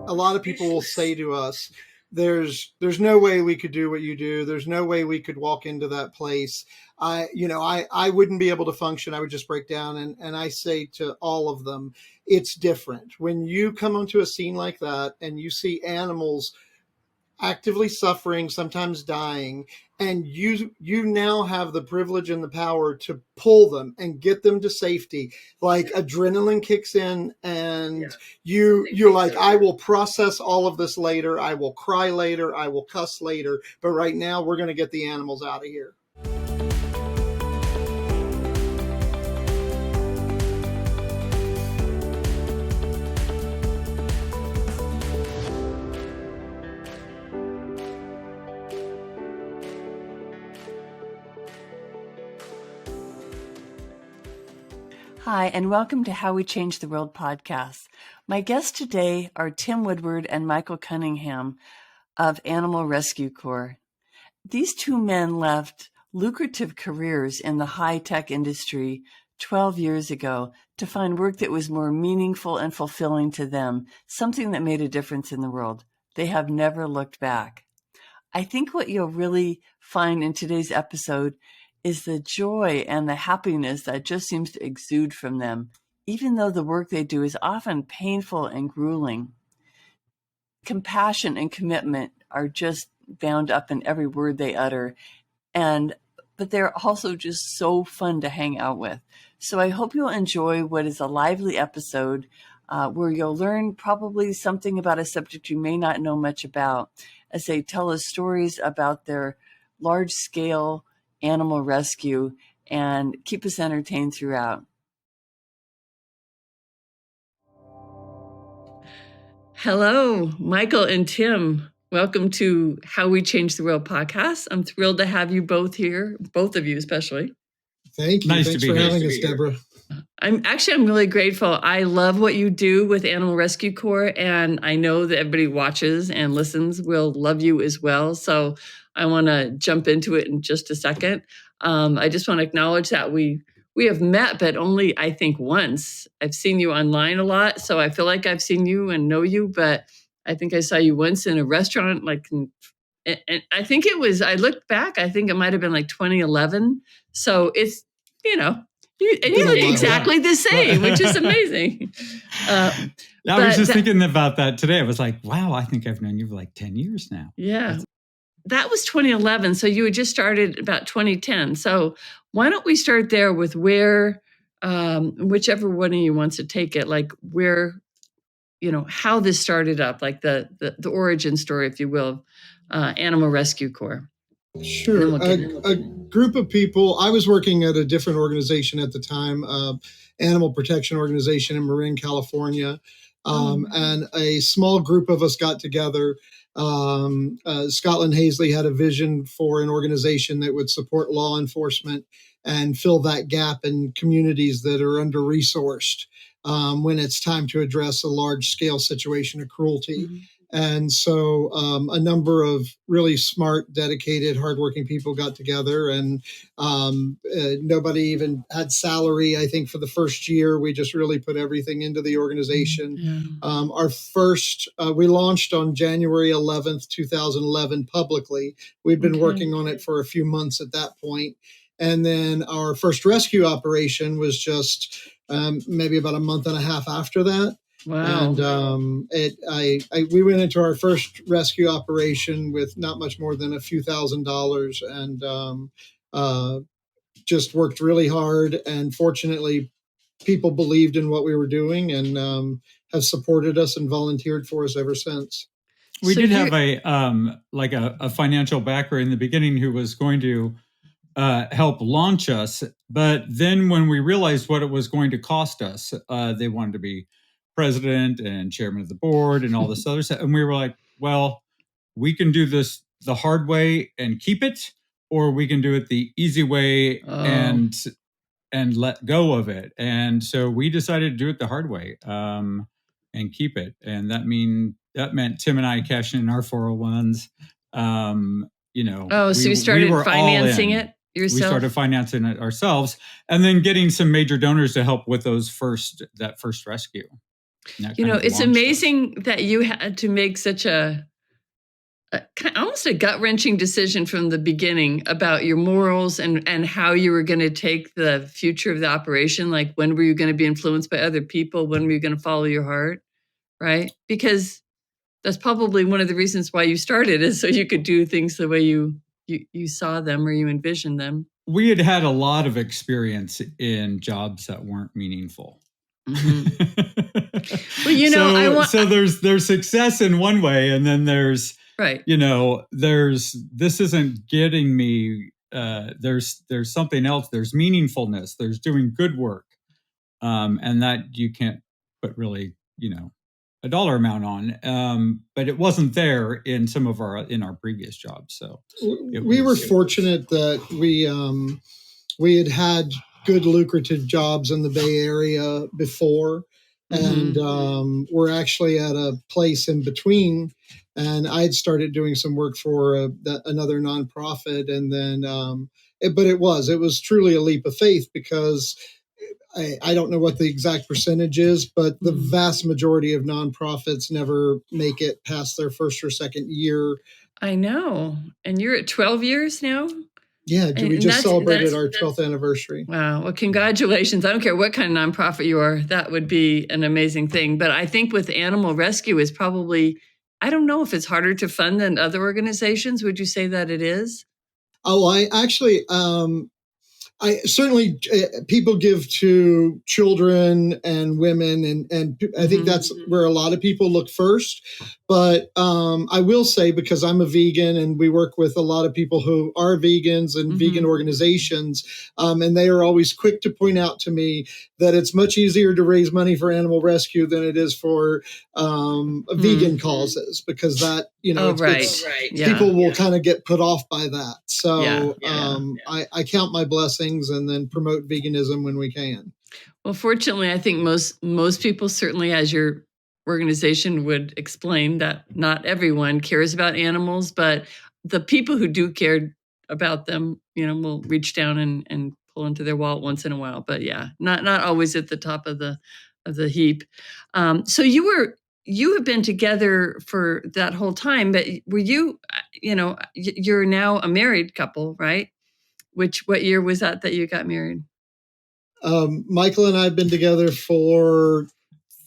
a lot of people will say to us, there's no way we could do what you do. There's no way we could walk into that place. I wouldn't be able to function. I would just break down. And I say to all of them, it's different. When you come onto a scene like that and you see animals actively suffering, sometimes dying, and you now have the privilege and the power to pull them and get them to safety. Like adrenaline kicks in, and you're like, I will process all of this later. I will cry later. I will cuss later. But right now, we're going to get the animals out of here. Hi, and welcome to How We Change the World podcast. My guests today are Tim Woodward and Michael Cunningham of Animal Rescue Corps. These two men left lucrative careers in the high-tech industry 12 years ago to find work that was more meaningful and fulfilling to them, something that made a difference in the world. They have never looked back. I think what you'll really find in today's episode is the joy and the happiness that just seems to exude from them, even though the work they do is often painful and grueling. Compassion and commitment are just bound up in every word they utter, but they're also just so fun to hang out with. So I hope you'll enjoy what is a lively episode where you'll learn probably something about a subject you may not know much about, as they tell us stories about their large-scale animal rescue and keep us entertained throughout. Hello, Michael and Tim. Welcome to How We Change the World podcast. I'm thrilled to have you both here, both of you especially. Thank you. Nice Thanks to be for here. having us, Deborah. I'm really grateful. I love what you do with Animal Rescue Corps, and I know that everybody watches and listens will love you as well. So I want to jump into it in just a second. I just want to acknowledge that we have met, but only, I think, once. I've seen you online a lot, so I feel like I've seen you and know you, but I think I saw you once in a restaurant, and I think it was, I looked back, I think it might have been like 2011. So it's, you look exactly the same, which is amazing. I was just thinking about that today. I was like, wow, I think I've known you for like 10 years now. Yeah. That was 2011. So you had just started about 2010. So why don't we start there with where, whichever one of you wants to take it, like where, how this started up, like the origin story, if you will, Animal Rescue Corps. Sure. A group of people, I was working at a different organization at the time, animal protection organization in Marin, California. And a small group of us got together. Scotland Hazley had a vision for an organization that would support law enforcement and fill that gap in communities that are under-resourced when it's time to address a large-scale situation of cruelty. Mm-hmm. And so a number of really smart, dedicated, hardworking people got together, and nobody even had salary. I think for the first year, we just really put everything into the organization. Yeah. Our first, we launched on January 11th, 2011 publicly. We'd been working on it for a few months at that point. And then our first rescue operation was just maybe about a month and a half after that. Wow. And we went into our first rescue operation with not much more than a few $1,000s, and just worked really hard. And fortunately, people believed in what we were doing and have supported us and volunteered for us ever since. We did have a financial backer in the beginning who was going to help launch us. But then when we realized what it was going to cost us, they wanted to be president and chairman of the board and all this other stuff. And we were like, well, we can do this the hard way and keep it, or we can do it the easy way and let go of it. And so we decided to do it the hard way and keep it. And that meant Tim and I cashing in our 401s. So you started financing it yourself? We started financing it ourselves, and then getting some major donors to help with that first rescue. It's amazing that you had to make such almost a gut-wrenching decision from the beginning about your morals and how you were going to take the future of the operation. Like, when were you going to be influenced by other people? When were you going to follow your heart? Right? Because that's probably one of the reasons why you started, is so you could do things the way you saw them or you envisioned them. We had a lot of experience in jobs that weren't meaningful. Well, so there's success in one way, and then there's this isn't getting me. There's something else. There's meaningfulness. There's doing good work, and that you can't put really a dollar amount on. But it wasn't there in some of our previous jobs. So we were fortunate that we had good lucrative jobs in the Bay Area before. And we're actually at a place in between. And I had started doing some work for another nonprofit. And then, but it was truly a leap of faith, because I don't know what the exact percentage is, but the vast majority of nonprofits never make it past their first or second year. I know. And you're at 12 years now? Yeah, we just celebrated our 12th anniversary. Wow. Well, congratulations. I don't care what kind of nonprofit you are. That would be an amazing thing. But I think with animal rescue is probably, I don't know if it's harder to fund than other organizations. Would you say that it is? Oh, I certainly, people give to children and women, and I think that's where a lot of people look first. But I will say, because I'm a vegan and we work with a lot of people who are vegans and vegan organizations, and they are always quick to point out to me that it's much easier to raise money for animal rescue than it is for vegan causes, because that, people will kind of get put off by that. So I count my blessings and then promote veganism when we can. Well, fortunately, I think most people, certainly as your organization would explain, that not everyone cares about animals, but the people who do care about them, will reach down and pull into their wallet once in a while. But not always at the top of the heap. So you have been together for that whole time, but were you, you're now a married couple, right? What year was that you got married? Michael and I have been together for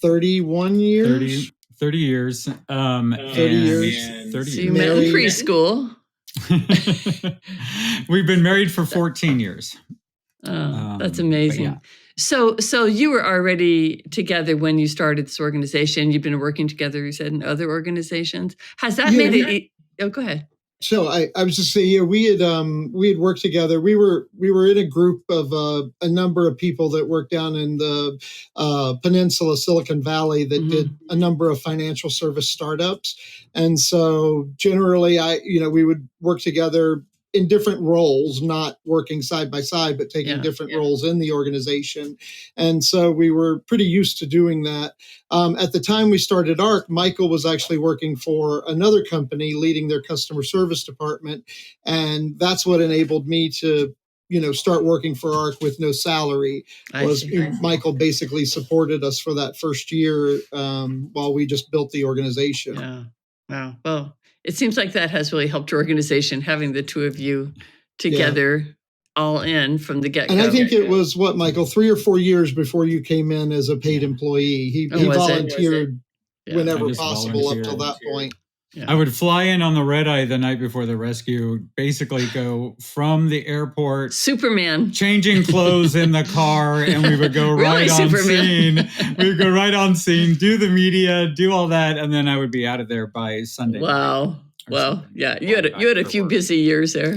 31 years. 30 years. 30 years. 30 so you met in preschool. We've been married for 14 years. That's amazing. So you were already together when you started this organization. You've been working together, you said, in other organizations. Has that made it? Oh, go ahead. So I was just saying, we had worked together. We were in a group of a number of people that worked down in the peninsula, Silicon Valley, that did a number of financial service startups. And so generally, we would work together in different roles, not working side by side, but taking different roles in the organization. And so we were pretty used to doing that. At the time we started ARC, Michael was actually working for another company leading their customer service department. And that's what enabled me to, start working for ARC with no salary. Michael basically supported us for that first year while we just built the organization. Yeah. Wow. Well, it seems like that has really helped your organization, having the two of you together, all in from the get-go. And I think it was, Michael, 3 or 4 years before you came in as a paid employee. He volunteered whenever possible up till that point. Yeah. I would fly in on the red eye the night before the rescue, basically go from the airport, Superman, changing clothes in the car, and we would go right on scene. We would go right on scene, do the media, do all that, and then I would be out of there by Sunday. Wow. Well, you had a few busy years there.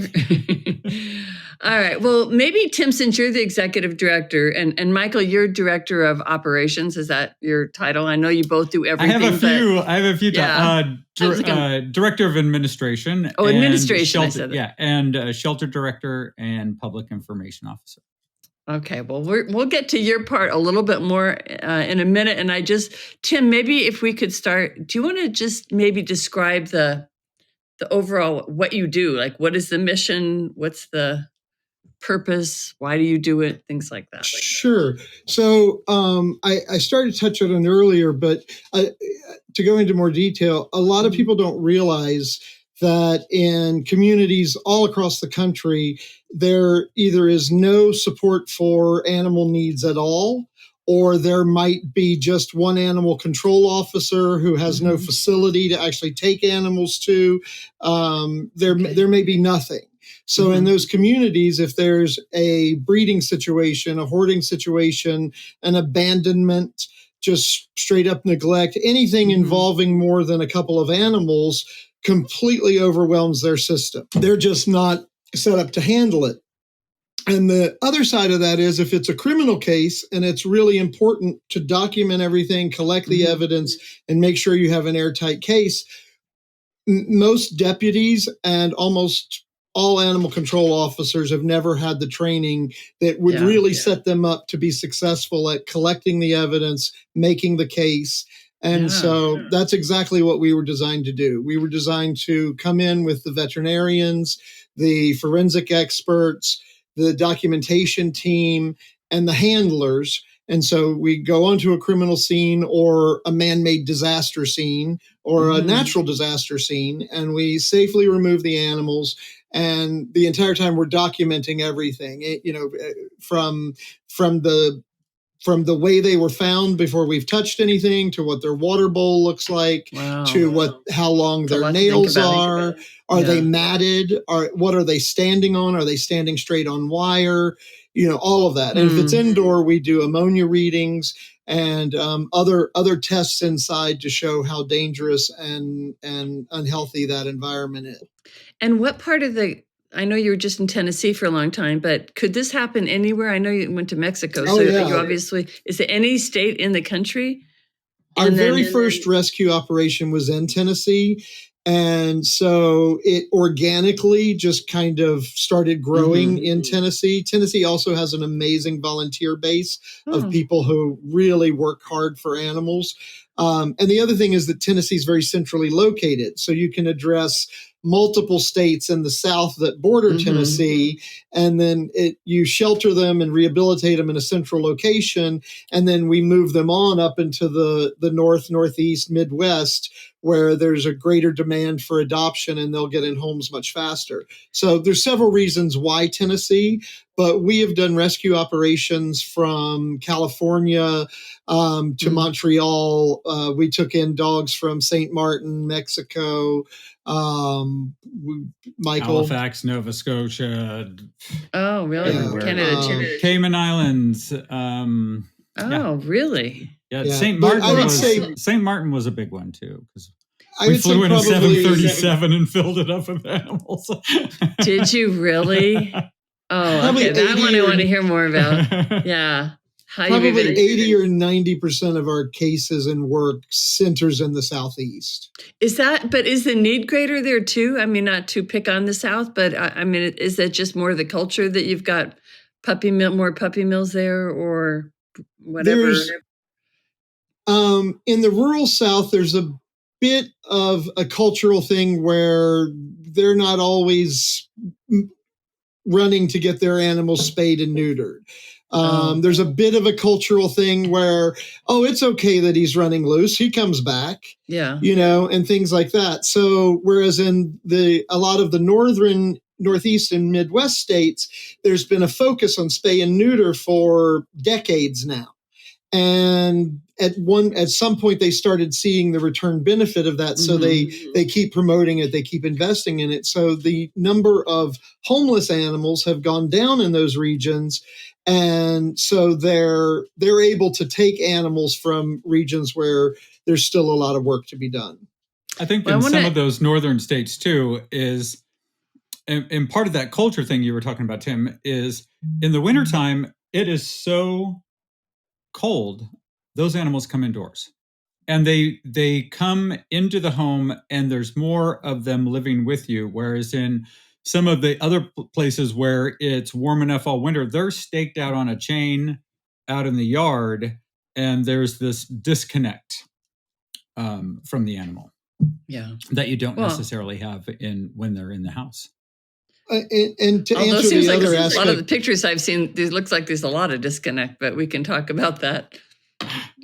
All right. Well, maybe Tim, since you're the executive director, and Michael, you're director of operations. Is that your title? I know you both do everything. I have a few. Director of administration. Oh, administration. I said that. Yeah, and shelter director and public information officer. Okay. Well, we'll get to your part a little bit more in a minute. And Tim, maybe if we could start. Do you want to just maybe describe the overall what you do? Like, what is the mission? What's the purpose? Why do you do it? Things like that. Sure. So I started to touch on it earlier, but to go into more detail, a lot of people don't realize that in communities all across the country, there either is no support for animal needs at all, or there might be just one animal control officer who has no facility to actually take animals to. There may be nothing. So in those communities, if there's a breeding situation, a hoarding situation, an abandonment, just straight up neglect, anything involving more than a couple of animals completely overwhelms their system. They're just not set up to handle it. And the other side of that is if it's a criminal case and it's really important to document everything, collect the evidence, and make sure you have an airtight case, most deputies and almost all animal control officers have never had the training that would really set them up to be successful at collecting the evidence, making the case. And so that's exactly what we were designed to do. We were designed to come in with the veterinarians, the forensic experts, the documentation team, and the handlers. And so we go onto a criminal scene or a man-made disaster scene or a natural disaster scene, and we safely remove the animals. And the entire time we're documenting everything, from the way they were found before we've touched anything, to what their water bowl looks like, to how long their nails are. Are they matted? What are they standing on? Are they standing straight on wire? All of that. And if it's indoor, we do ammonia readings and other tests inside to show how dangerous and unhealthy that environment is. And what part of I know you were just in Tennessee for a long time, but could this happen anywhere? I know you went to Mexico, so you obviously, is there any state in the country? Our very first rescue operation was in Tennessee. And so it organically just kind of started growing in Tennessee. Tennessee also has an amazing volunteer base of people who really work hard for animals. And the other thing is that Tennessee is very centrally located. So you can address multiple states in the South that border Tennessee, and then you shelter them and rehabilitate them in a central location. And then we move them on up into the North, Northeast, Midwest, where there's a greater demand for adoption and they'll get in homes much faster. So there's several reasons why Tennessee, but we have done rescue operations from California to Montreal. We took in dogs from St. Martin, Mexico, Michael. Halifax, Nova Scotia. Oh, really? Canada too. Cayman Islands. Really? Yeah, St. Martin was a big one too, because we flew in a 737 and filled it up with animals. Did you really? Oh, okay. That one I want to hear more about. Yeah. Probably 80 or 90% of our cases and work centers in the Southeast. Is the need greater there too? I mean, not to pick on the South, but I mean, is that just more the culture that you've got more puppy mills there or whatever? In the rural South, there's a bit of a cultural thing where they're not always running to get their animals spayed and neutered. There's a bit of a cultural thing where, it's okay that he's running loose. He comes back, and things like that. So whereas in a lot of the Northeast and Midwest states, there's been a focus on spay and neuter for decades now. And at some point they started seeing the return benefit of that. So they keep promoting it. They keep investing in it. So the number of homeless animals have gone down in those regions. And so they're able to take animals from regions where there's still a lot of work to be done. I think in some of those northern states too is, and part of that culture thing you were talking about, Tim, is in the wintertime, it is so cold, those animals come indoors. And they come into the home and there's more of them living with you. Whereas in some of the other places where it's warm enough all winter, they're staked out on a chain out in the yard, and there's this disconnect from the animal that you don't necessarily have when they're in the house. And to Although it answer seems the like other a lot of the aspect, pictures I've seen, it looks like there's a lot of disconnect, but we can talk about that.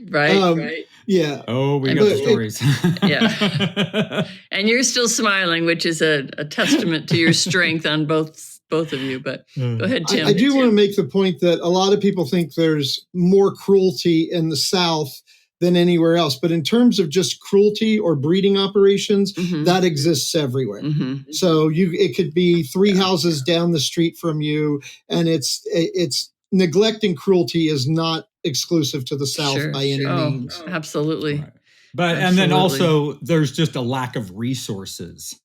Right. right? Yeah. Oh, we got But the stories. Yeah. And you're still smiling, which is a testament to your strength on both of you. But go ahead, Tim. I do want to make the point that a lot of people think there's more cruelty in the South than anywhere else. But in terms of just cruelty or breeding operations, that exists everywhere. So it could be three houses down the street from you, and it's neglecting cruelty is not exclusive to the South by any means. Absolutely. Right. But and then also there's just a lack of resources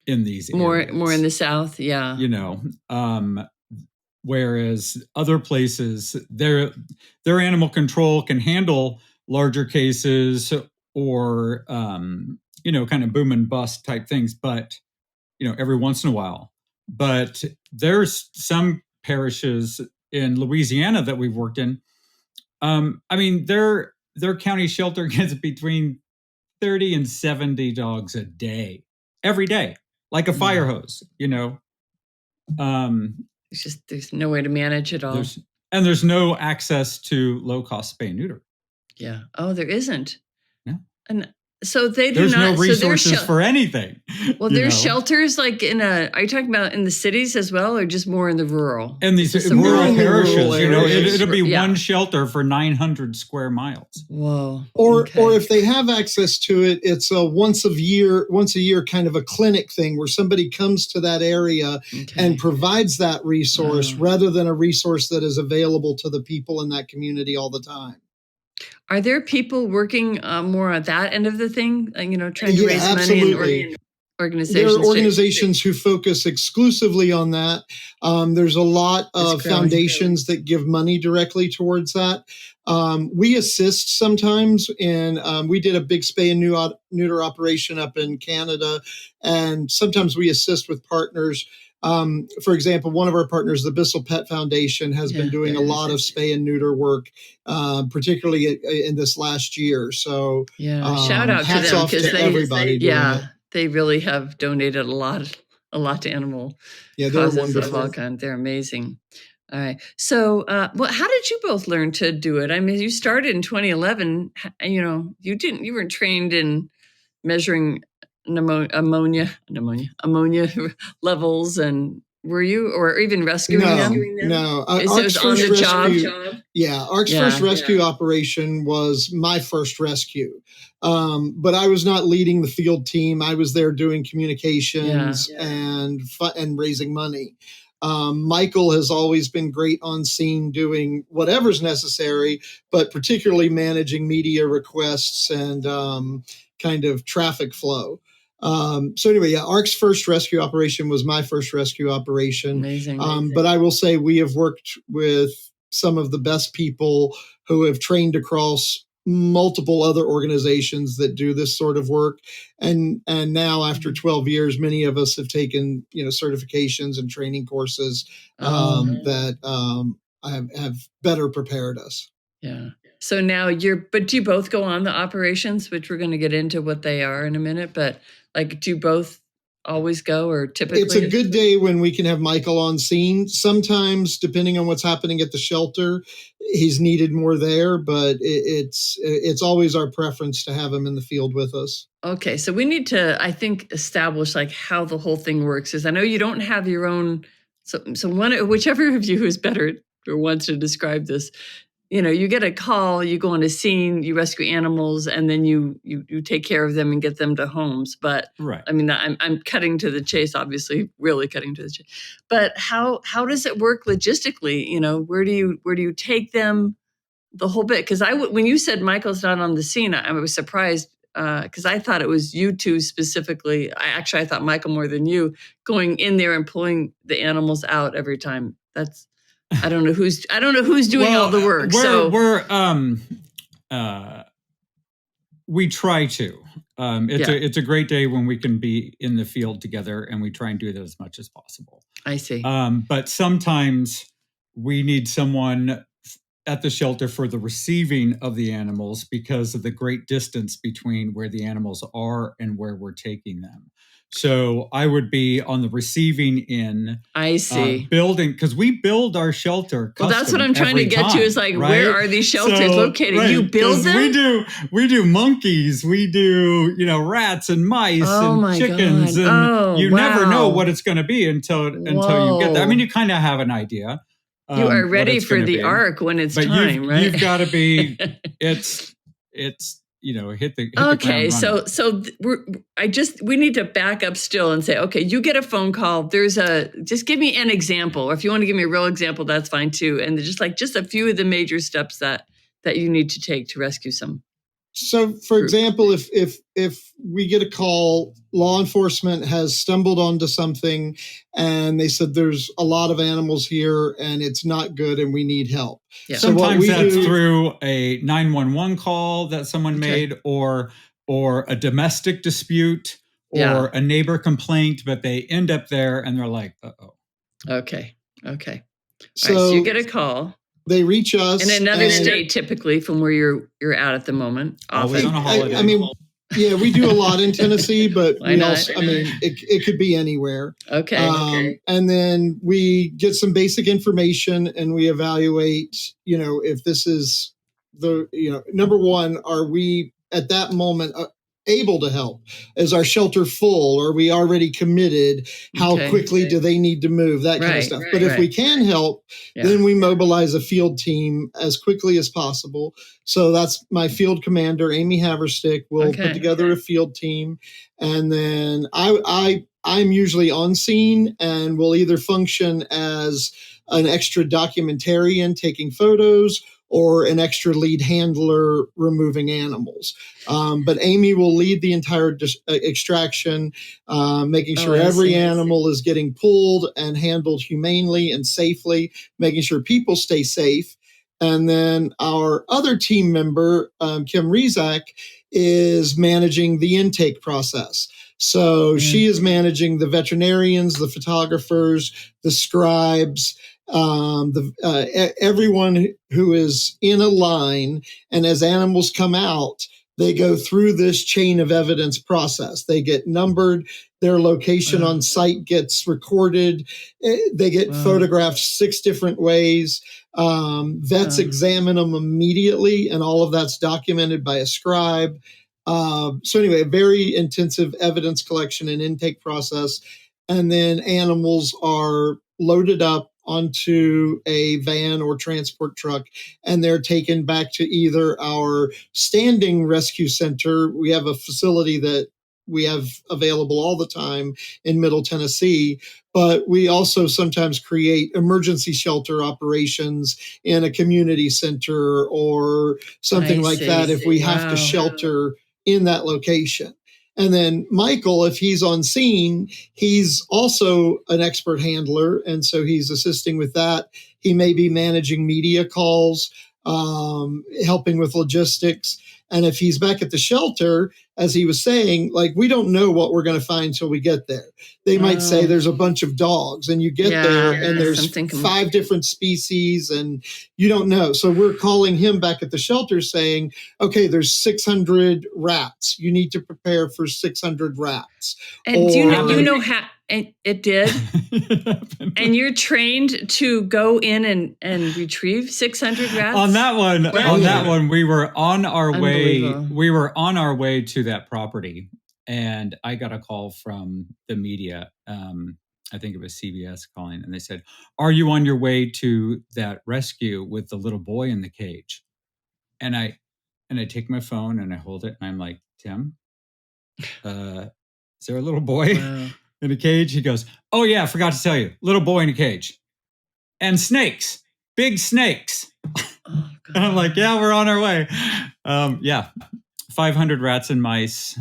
in these areas. More in the South, yeah. Whereas other places, their animal control can handle larger cases or kind of boom and bust type things, but every once in a while. But there's some parishes in Louisiana that we've worked in. Their county shelter gets between 30 and 70 dogs a day, every day, like a fire hose, It's just, there's no way to manage it all. There's no access to low-cost spay and neuter. Yeah. Oh, there isn't. Yeah. And so they do there's not. No resources for anything. Well, there's shelters like are you talking about in the cities as well, or just more in the rural? In these rural parishes, it'll be Yeah. one shelter for 900 square miles. Whoa. Or if they have access to it, it's a once a year kind of a clinic thing where somebody comes to that area and provides that resource rather than a resource that is available to the people in that community all the time. Are there people working more at that end of the thing? Trying to raise absolutely. money and organizations. There are organizations who focus exclusively on that. There's a lot of foundations that give money directly towards that. We assist sometimes in, we did a big spay and neuter operation up in Canada, and sometimes we assist with partners. For example, one of our partners, the Bissell Pet Foundation, has been doing a lot of spay and neuter work, particularly in this last year. So shout out to hats them, off to everybody. They really have donated a lot to animal causes wonderful. Of all kinds. They're amazing. All right. So, how did you both learn to do it? I mean, you started in 2011. You weren't trained in measuring ammonia levels, and were you, or even rescuing them? No. It was on the job. Yeah, ARC's first rescue operation was my first rescue. But I was not leading the field team. I was there doing communications and raising money. Michael has always been great on scene doing whatever's necessary, but particularly managing media requests and kind of traffic flow. So anyway, ARC's first rescue operation was my first rescue operation. Amazing. But I will say we have worked with some of the best people who have trained across multiple other organizations that do this sort of work. And now after 12 years, many of us have taken, certifications and training courses that have better prepared us. Yeah. So now but do you both go on the operations, which we're going to get into what they are in a minute, but do you both always go, or typically? It's a good day when we can have Michael on scene. Sometimes, depending on what's happening at the shelter, he's needed more there, but it's always our preference to have him in the field with us. Okay. So we need to, I think, establish how the whole thing works, is I know you don't have your own. So whichever of you is better or wants to describe this, you get a call, you go on a scene, you rescue animals, and then you take care of them and get them to homes. But right. I mean, I'm cutting to the chase, obviously, really cutting to the chase. But how does it work logistically? Where do you take them, the whole bit? Because when you said Michael's not on the scene, I was surprised because I thought it was you two specifically. I thought Michael more than you, going in there and pulling the animals out every time. I don't know who's doing all the work. We try to. It's a great day when we can be in the field together, and we try and do that as much as possible. I see. But sometimes we need someone at the shelter for the receiving of the animals because of the great distance between where the animals are and where we're taking them. So I would be on the receiving end. I see. Building, because we build our shelter custom. Well, that's what I'm trying to get to is like, right? where are these shelters located? Right, you build them? We do monkeys, we do, rats and mice and chickens. God. And you never know what it's going to be until you get there. I mean, you kind of have an idea. You are ready for the ark when it's time, right? You've got to be, it's hit the okay, ground running. We need to back up still and say, okay, you get a phone call. Just give me an example, or if you want to give me a real example, that's fine too. And just a few of the major steps that you need to take to rescue some. So, for example, if we get a call, law enforcement has stumbled onto something and they said there's a lot of animals here and it's not good and we need help. Yeah. So sometimes that's through a 911 call that someone made or a domestic dispute or a neighbor complaint, but they end up there and they're like, uh-oh. Okay. So, so you get a call. They reach us in another state, typically from where you're at the moment. Always on a holiday. I mean, we do a lot in Tennessee, but it could be anywhere. Okay. And then we get some basic information and we evaluate, if this is number one, are we at that moment able to help? Is our shelter full? Are we already committed? How quickly do they need to move? That kind of stuff. But if we can help, then we mobilize a field team as quickly as possible. So that's my field commander, Amy Haverstick, will put together a field team. And then I'm usually on scene and will either function as an extra documentarian taking photos or an extra lead handler removing animals. But Amy will lead the entire extraction, making sure every animal is getting pulled and handled humanely and safely, making sure people stay safe. And then our other team member, Kim Rizak, is managing the intake process. So she is managing the veterinarians, the photographers, the scribes, everyone who is in a line, and as animals come out, they go through this chain of evidence process. They get numbered, their location on site gets recorded, they get photographed 6 different ways. Vets examine them immediately, and all of that's documented by a scribe. So anyway, a very intensive evidence collection and intake process. And then animals are loaded up onto a van or transport truck, and they're taken back to either our standing rescue center. We have a facility that we have available all the time in Middle Tennessee, but we also sometimes create emergency shelter operations in a community center or something like that if we have to shelter in that location. And then Michael, if he's on scene, he's also an expert handler. And so he's assisting with that. He may be managing media calls, helping with logistics. And if he's back at the shelter, as he was saying, we don't know what we're going to find until we get there. They might say there's a bunch of dogs, and you get there and there's 5 different species and you don't know. So we're calling him back at the shelter saying, okay, there's 600 rats. You need to prepare for 600 rats. And do you know how it did? And you're trained to go in and retrieve 600 rats? On that one, we were on our way. We were on our way to that property, and I got a call from the media. I think it was CBS calling, and they said, "Are you on your way to that rescue with the little boy in the cage?" And I take my phone and I hold it, and I'm like, "Tim, is there a little boy in a cage?" He goes, "Oh yeah, I forgot to tell you, little boy in a cage, and snakes, big snakes." And I'm like, "Yeah, we're on our way." 500 rats and mice.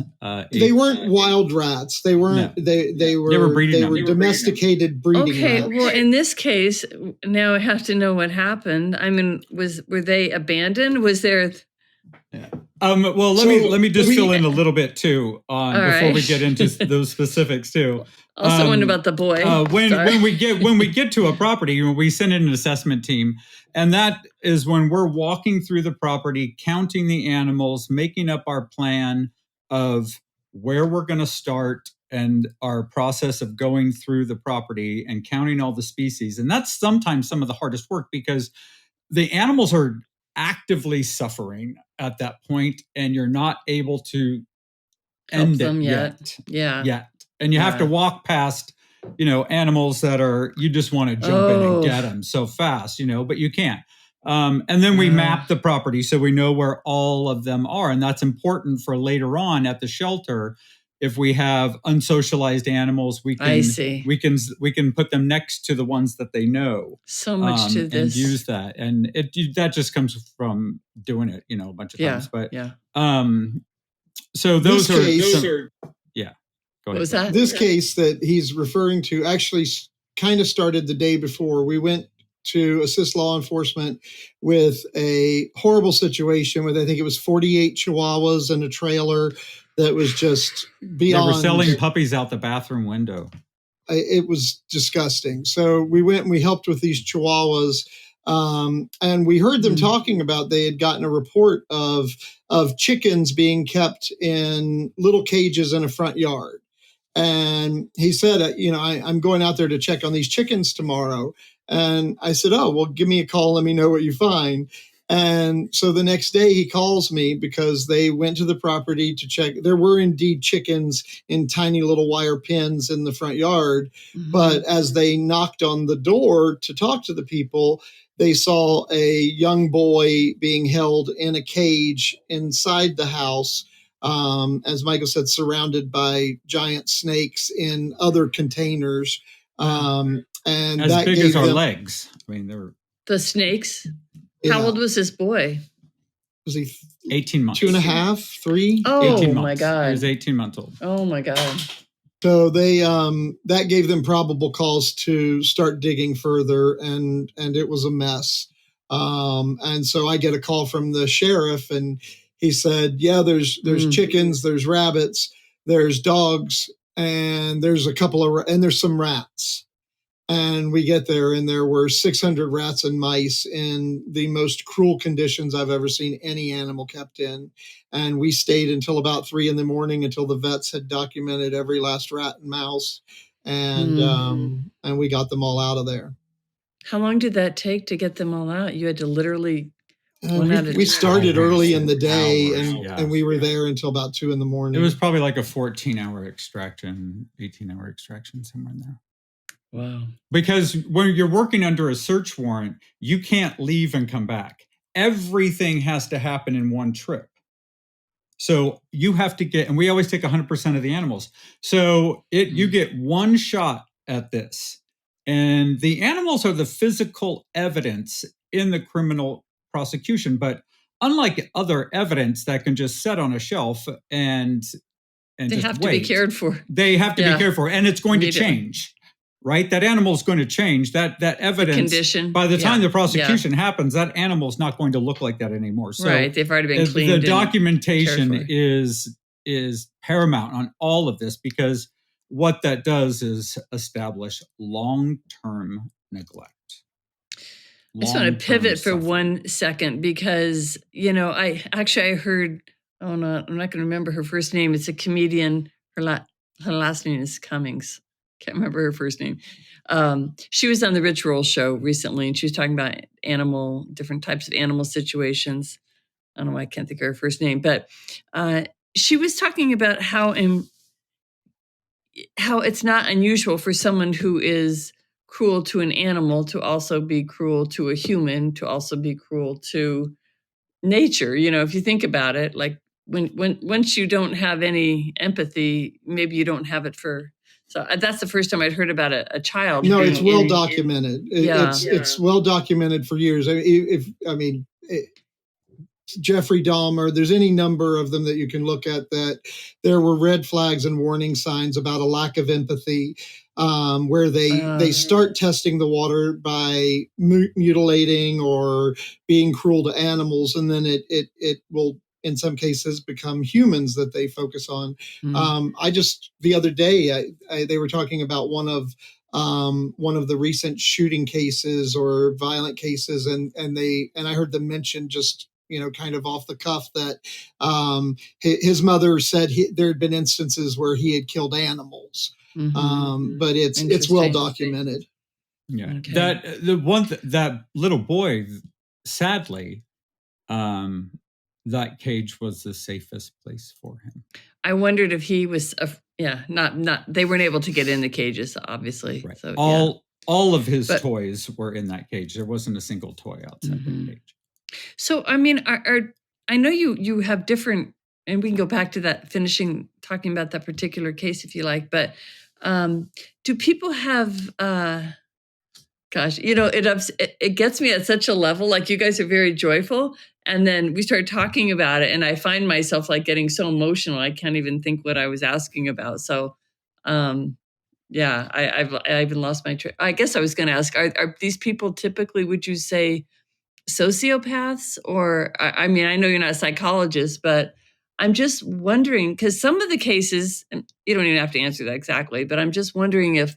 They weren't wild rats. They weren't. No. They were breeding. They were domesticated breeding. Okay. Rats. Well, in this case, now I have to know what happened. I mean, were they abandoned? Was there? Yeah. Well, let me just fill in a little bit too before we get into those specifics too. Also, wonder about the boy. When we get to a property, we send in an assessment team, and that is when we're walking through the property, counting the animals, making up our plan of where we're going to start, and our process of going through the property and counting all the species. And that's sometimes some of the hardest work because the animals are actively suffering at that point, and you're not able to Help end them it yet. Yeah. yet. And you have to walk past, animals that you just want to jump in and get them so fast, but you can't. And then we map the property so we know where all of them are. And that's important for later on at the shelter. If we have unsocialized animals, we can put them next to the ones that they know. So much to this. And use that. And that just comes from doing it, a bunch of times. But so those are What was that? This case that he's referring to actually kind of started the day before. We went to assist law enforcement with a horrible situation with, I think it was 48 Chihuahuas in a trailer that was just beyond. They were selling puppies out the bathroom window. It was disgusting. So we went and we helped with these Chihuahuas. And we heard them talking about they had gotten a report of chickens being kept in little cages in a front yard. And he said, I'm going out there to check on these chickens tomorrow. And I said, oh, well, give me a call. Let me know what you find. And so the next day he calls me because they went to the property to check. There were indeed chickens in tiny little wire pens in the front yard. Mm-hmm. But as they knocked on the door to talk to the people, they saw a young boy being held in a cage inside the house. As Michael said, surrounded by giant snakes in other containers. And as that big as our legs. I mean, they're the snakes. How old was this boy? Was he 18 months? 2.5, 3? Oh, 18 months. My God. He was 18 months old. Oh, my God. So they that gave them probable cause to start digging further, and it was a mess. And so I get a call from the sheriff, and he said, yeah, there's chickens, there's rabbits, there's dogs, and there's there's some rats. And we get there, and there were 600 rats and mice in the most cruel conditions I've ever seen any animal kept in. And we stayed until about 3 a.m. until the vets had documented every last rat and mouse. And we got them all out of there. How long did that take to get them all out? You had to literally... we started early in the day, and we were there until about 2 a.m. It was probably like a 14-hour extraction, 18-hour extraction, somewhere in there. Wow. Because when you're working under a search warrant, you can't leave and come back. Everything has to happen in one trip. So you have to and we always take 100% of the animals. So you get one shot at this. And the animals are the physical evidence in the criminal prosecution. But unlike other evidence that can just sit on a shelf and they just have wait, to be cared for. They have to be cared for. And it's going to change. Right? That animal is going to change. That evidence, the condition. By the time the prosecution happens, that animal is not going to look like that anymore. So right. They've already been cleaned. The documentation is paramount on all of this, because what that does is establish long-term neglect. I just want to pivot for 1 second because, I heard, I'm not going to remember her first name. It's a comedian. Her last name is Cummings. Can't remember her first name. She was on the Rich Roll show recently, and she was talking about different types of animal situations. I don't know why I can't think of her first name, but she was talking about how it's not unusual for someone who is cruel to an animal to also be cruel to a human, to also be cruel to nature. If you think about it, like once you don't have any empathy, maybe you don't have it for. So that's the first time I'd heard about a child. No, it's well documented. It's well documented for years. Jeffrey Dahmer, there's any number of them that you can look at that there were red flags and warning signs about a lack of empathy, where they start testing the water by mutilating or being cruel to animals, and then it will in some cases become humans that they focus on. The other day they were talking about one of the recent shooting cases or violent cases, and I heard them mention just kind of off the cuff that his mother said there had been instances where he had killed animals. But it's well documented. Yeah, Okay. that little boy, sadly, that cage was the safest place for him. I wondered if he was, not they weren't able to get in the cages, obviously. Right. So all of his toys were in that cage. There wasn't a single toy outside the cage. So, I mean, I know you have different, and we can go back to that talking about that particular case if you like, but do people have, gosh, it gets me at such a level, like you guys are very joyful. And then we start talking about it and I find myself like getting so emotional. I can't even think what I was asking about. So, I even lost my train. I guess I was going to ask, are these people typically, would you say, sociopaths? Or, I mean, I know you're not a psychologist, but I'm just wondering, because some of the cases, and you don't even have to answer that exactly, but I'm just wondering if,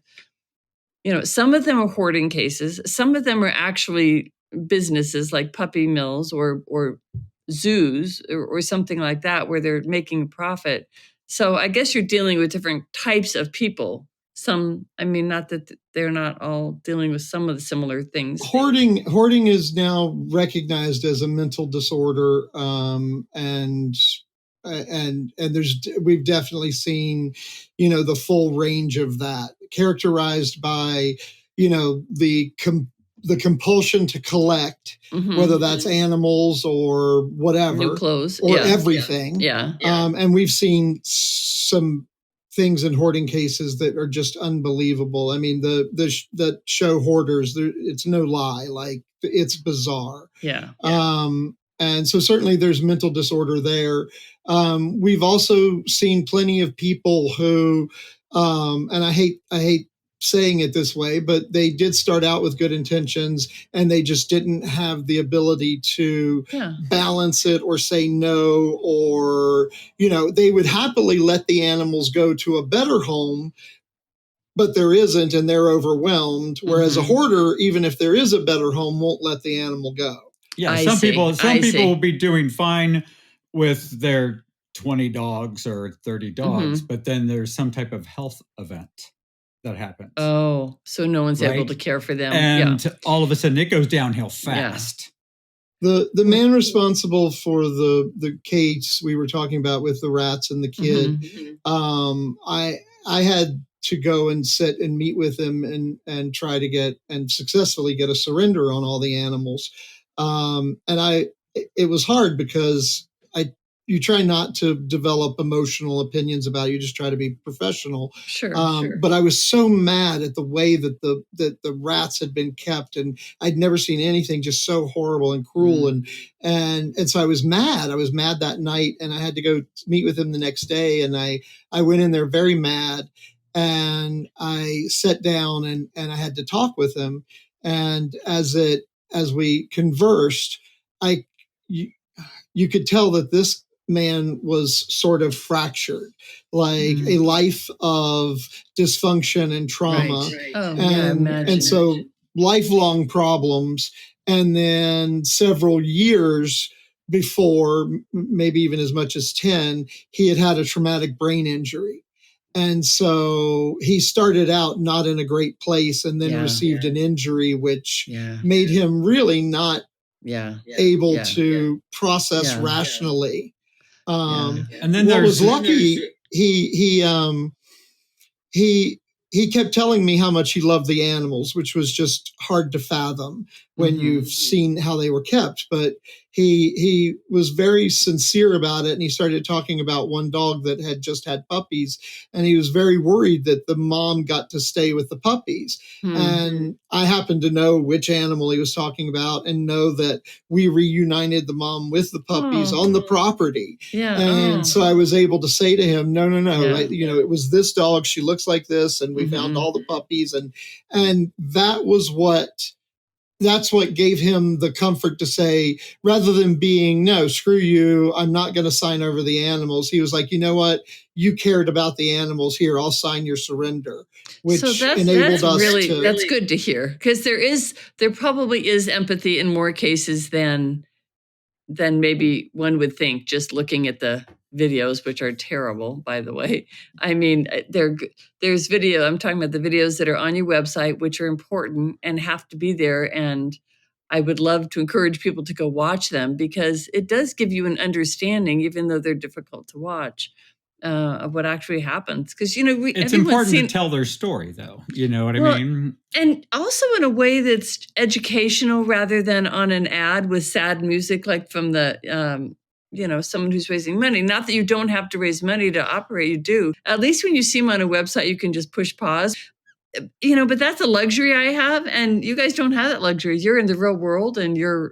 some of them are hoarding cases. Some of them are actually businesses like puppy mills or zoos or something like that, where they're making a profit. So I guess you're dealing with different types of people. Some, I mean, not that they're not all dealing with some of the similar things. Hoarding is now recognized as a mental disorder, and we've definitely seen, the full range of that, characterized by, the compulsion to collect, whether that's animals or whatever, new clothes, or everything. Yeah. And we've seen some things in hoarding cases that are just unbelievable. I mean, the show Hoarders, it's no lie, like it's bizarre. Yeah. And so certainly there's mental disorder there. We've also seen plenty of people who, and I hate saying it this way, but they did start out with good intentions and they just didn't have the ability to balance it or say no, or, they would happily let the animals go to a better home, but there isn't, and they're overwhelmed. Whereas a hoarder, even if there is a better home, won't let the animal go. Yeah, some people will be doing fine with their 20 dogs or 30 dogs, but then there's some type of health event that happens. Oh, so no one's able to care for them. And all of a sudden it goes downhill fast. The man responsible for the cage we were talking about with the rats and the kid, I had to go and sit and meet with him and try to get and successfully get a surrender on all the animals. And it was hard because you try not to develop emotional opinions about it. You just try to be professional. Sure. But I was so mad at the way that the rats had been kept, and I'd never seen anything just so horrible and cruel. And so I was mad. I was mad that night, and I had to go meet with him the next day. And I went in there very mad, and I sat down and I had to talk with him. And as we conversed, you could tell that this man was sort of fractured, like a life of dysfunction and trauma. Right. Oh, and so lifelong problems. And then several years before, maybe even as much as 10, he had a traumatic brain injury. And so he started out not in a great place and then received an injury, which made him really not able to process rationally. And then what was lucky, he kept telling me how much he loved the animals, which was just hard to fathom when you've seen how they were kept. But he was very sincere about it, and he started talking about one dog that had just had puppies, and he was very worried that the mom got to stay with the puppies. And I happened to know which animal he was talking about, and know that we reunited the mom with the puppies on the property. And so I was able to say to him, no, it was this dog. She looks like this, and we found all the puppies, and that's what gave him the comfort to say, rather than being, no, screw you, I'm not going to sign over the animals. He was like, you know what? You cared about the animals. Here, I'll sign your surrender, which enabled us to. That's good to hear, because there probably is empathy in more cases than than maybe one would think, just looking at the videos, which are terrible, by the way. I mean, there's video, I'm talking about the videos that are on your website, which are important and have to be there. And I would love to encourage people to go watch them, because it does give you an understanding, even though they're difficult to watch, of what actually happens. Because, it's important to tell their story, though. You know what I mean? And also in a way that's educational, rather than on an ad with sad music, like from the, someone who's raising money. Not that you don't have to raise money to operate, you do. At least when you see them on a website, you can just push pause. But that's a luxury I have, and you guys don't have that luxury. You're in the real world, and you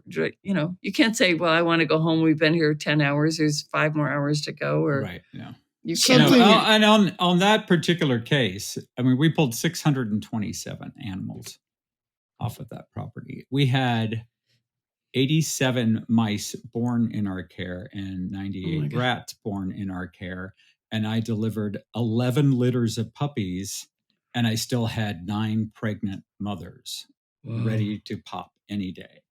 can't say, well, I want to go home. We've been here 10 hours. There's 5 more hours to go. Or right. Yeah. You can't. And on that particular case, I mean, we pulled 627 animals off of that property. We had 87 mice born in our care and 98 rats born in our care. And I delivered 11 litters of puppies, and I still had 9 pregnant mothers ready to pop any day.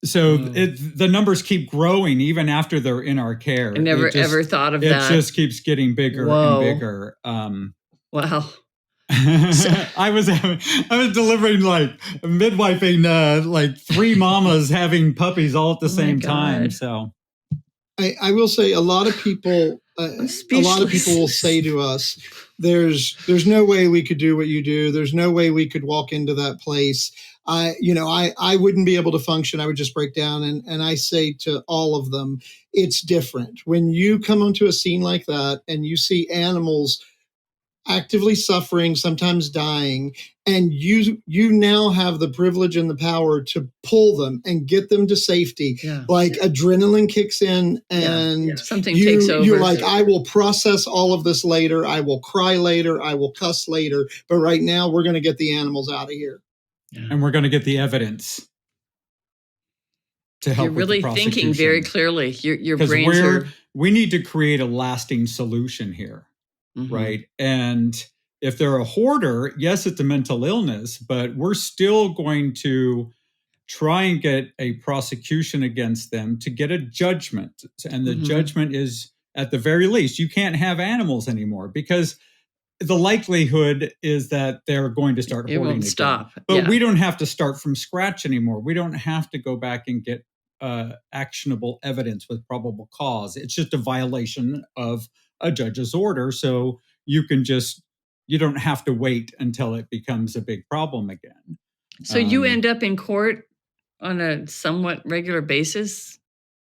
So the numbers keep growing even after they're in our care. I never ever thought of that. It just keeps getting bigger and bigger. Wow. I was delivering, like, midwifing, like 3 mamas having puppies all at the same time. So I will say a lot of people will say to us, there's no way we could do what you do. There's no way we could walk into that place. I wouldn't be able to function. I would just break down. And I say to all of them, it's different. When you come onto a scene like that and you see animals actively suffering, sometimes dying, and you now have the privilege and the power to pull them and get them to safety. Yeah. Adrenaline kicks in, and something takes over. You're like, I will process all of this later. I will cry later. I will cuss later. But right now, we're going to get the animals out of here. Yeah. And we're going to get the evidence to help. You're really thinking very clearly. Your brains we need to create a lasting solution here. Mm-hmm. Right. And if they're a hoarder, yes, it's a mental illness, but we're still going to try and get a prosecution against them to get a judgment. And the judgment is, at the very least, you can't have animals anymore, because the likelihood is that they're going to start hoarding. It won't stop. But we don't have to start from scratch anymore. We don't have to go back and get actionable evidence with probable cause. It's just a violation of a judge's order. So you don't have to wait until it becomes a big problem again. So you end up in court on a somewhat regular basis?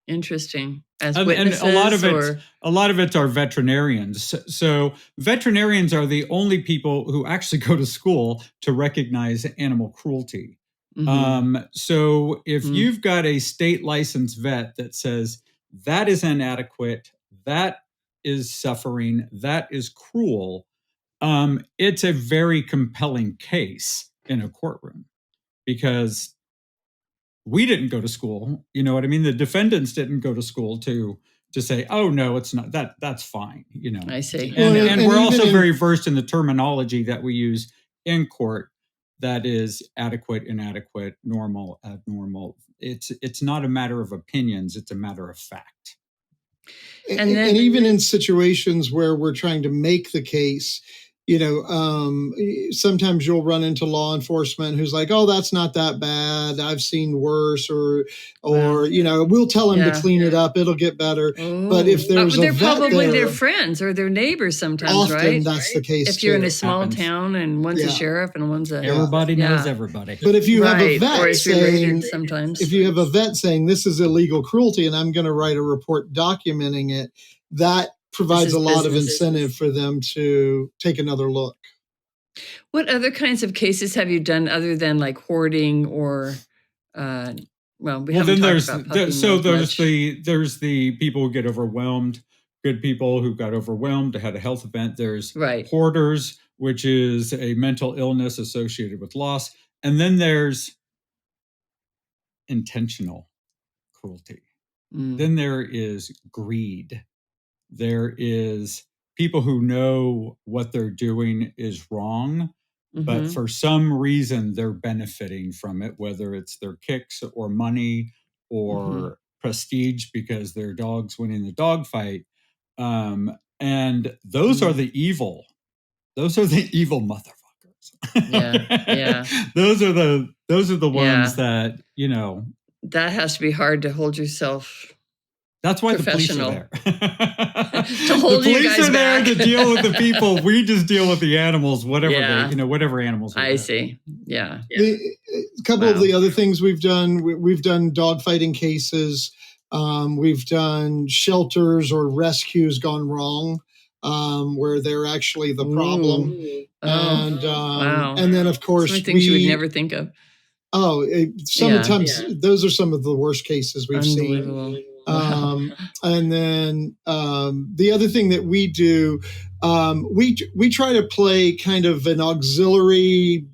Interesting. As witnesses? And a lot of it's our veterinarians. So veterinarians are the only people who actually go to school to recognize animal cruelty. Mm-hmm. So if you've got a state licensed vet that says that is inadequate, that is suffering, that is cruel, it's a very compelling case in a courtroom, because we didn't go to school. You know what I mean? The defendants didn't go to school to say, oh, no, it's not that's fine. I see. And we're also very versed in the terminology that we use in court. That is adequate, inadequate, normal, abnormal. It's not a matter of opinions. It's a matter of fact. And even in situations where we're trying to make the case, sometimes you'll run into law enforcement who's like, oh, that's not that bad. I've seen worse, or we'll tell them to clean it up. It'll get better. Oh. But if there's they're probably their friends or their neighbors sometimes, often right? That's the case. If you're in a small town and one's a sheriff and one's everybody knows everybody. But if you have a vet or saying, sometimes, if you have a vet saying this is illegal cruelty and I'm going to write a report documenting it, that provides a lot of incentive for them to take another look. What other kinds of cases have you done other than like hoarding or, haven't there's the people who get overwhelmed, good people who got overwhelmed, had a health event. There's hoarders, which is a mental illness associated with loss. And then there's intentional cruelty. Then there is greed. There is people who know what they're doing is wrong, but for some reason they're benefiting from it, whether it's their kicks or money or prestige because their dog's winning the dogfight. And those are the evil. Those are the evil motherfuckers. Yeah. Those are the ones that, that has to be hard to hold yourself. That's why the police are there. To hold the you police guys are back. there to deal with the people. We just deal with the animals, whatever whatever animals. I see. Yeah. A couple of the other things we've done dogfighting cases. We've done shelters or rescues gone wrong, where they're actually the problem. And then of course some things you would never think of. Sometimes those are some of the worst cases we've seen. And then the other thing that we do, we try to play kind of an auxiliary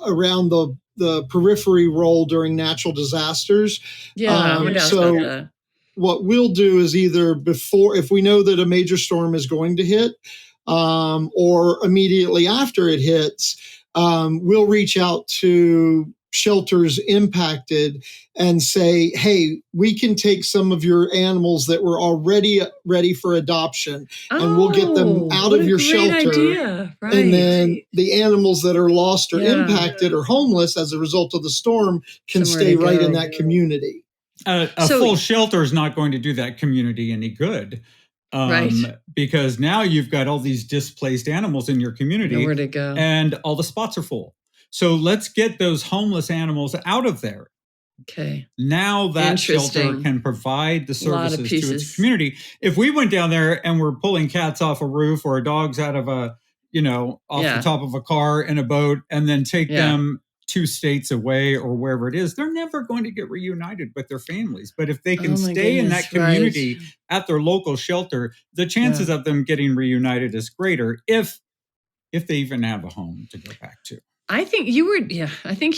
around the periphery role during natural disasters. I would ask about that. What we'll do is either before, if we know that a major storm is going to hit, or immediately after it hits, we'll reach out to shelters impacted and say, hey, we can take some of your animals that were already ready for adoption and we'll get them out of your shelter. Idea. Right. And then the animals that are lost or impacted or homeless as a result of the storm can stay right in that community. A full shelter is not going to do that community any good. Because now you've got all these displaced animals in your community. Nowhere to go. And all the spots are full. So let's get those homeless animals out of there. Okay. Now that shelter can provide the services to its community. If we went down there and we're pulling cats off a roof or dogs out of off the top of a car in a boat and then take them 2 states away or wherever it is, they're never going to get reunited with their families. But if they can stay in that community at their local shelter, the chances of them getting reunited is greater if they even have a home to go back to. I think you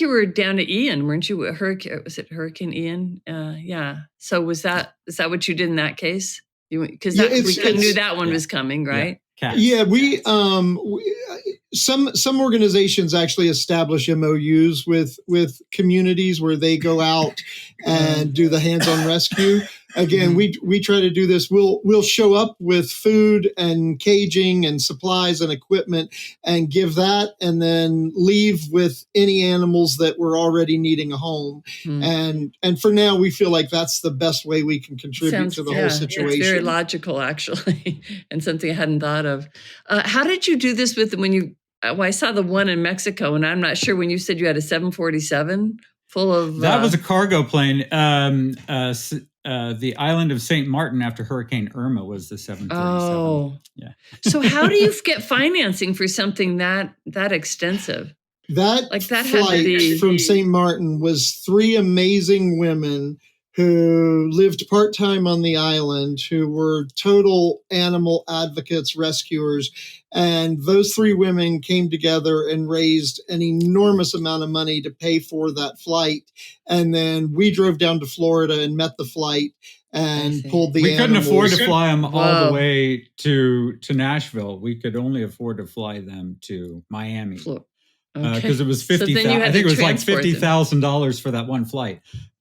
were down to Ian, weren't you? Was it Hurricane Ian? So is that what you did in that case? Because we knew that one was coming, right? Yeah, we some organizations actually establish MOUs with communities where they go out and do the hands-on rescue. Again, we try to do this. We'll show up with food and caging and supplies and equipment and give that, and then leave with any animals that were already needing a home. And for now, we feel like that's the best way we can contribute to the whole situation. It's very logical, actually, and something I hadn't thought of. How did you do this with when you? Well, I saw the one in Mexico, and I'm not sure when you said you had a 747 full of. That was a cargo plane. The island of St. Martin after Hurricane Irma was the 737. Oh, yeah. So how do you get financing for something that extensive? That flight from St. Martin was 3 amazing women who lived part-time on the island, who were total animal advocates, rescuers. And those 3 women came together and raised an enormous amount of money to pay for that flight. And then we drove down to Florida and met the flight and pulled the animals. We couldn't afford to fly them all the way to Nashville. We could only afford to fly them to Miami. Because it was $50,000. I think it was like $50,000 for that one flight.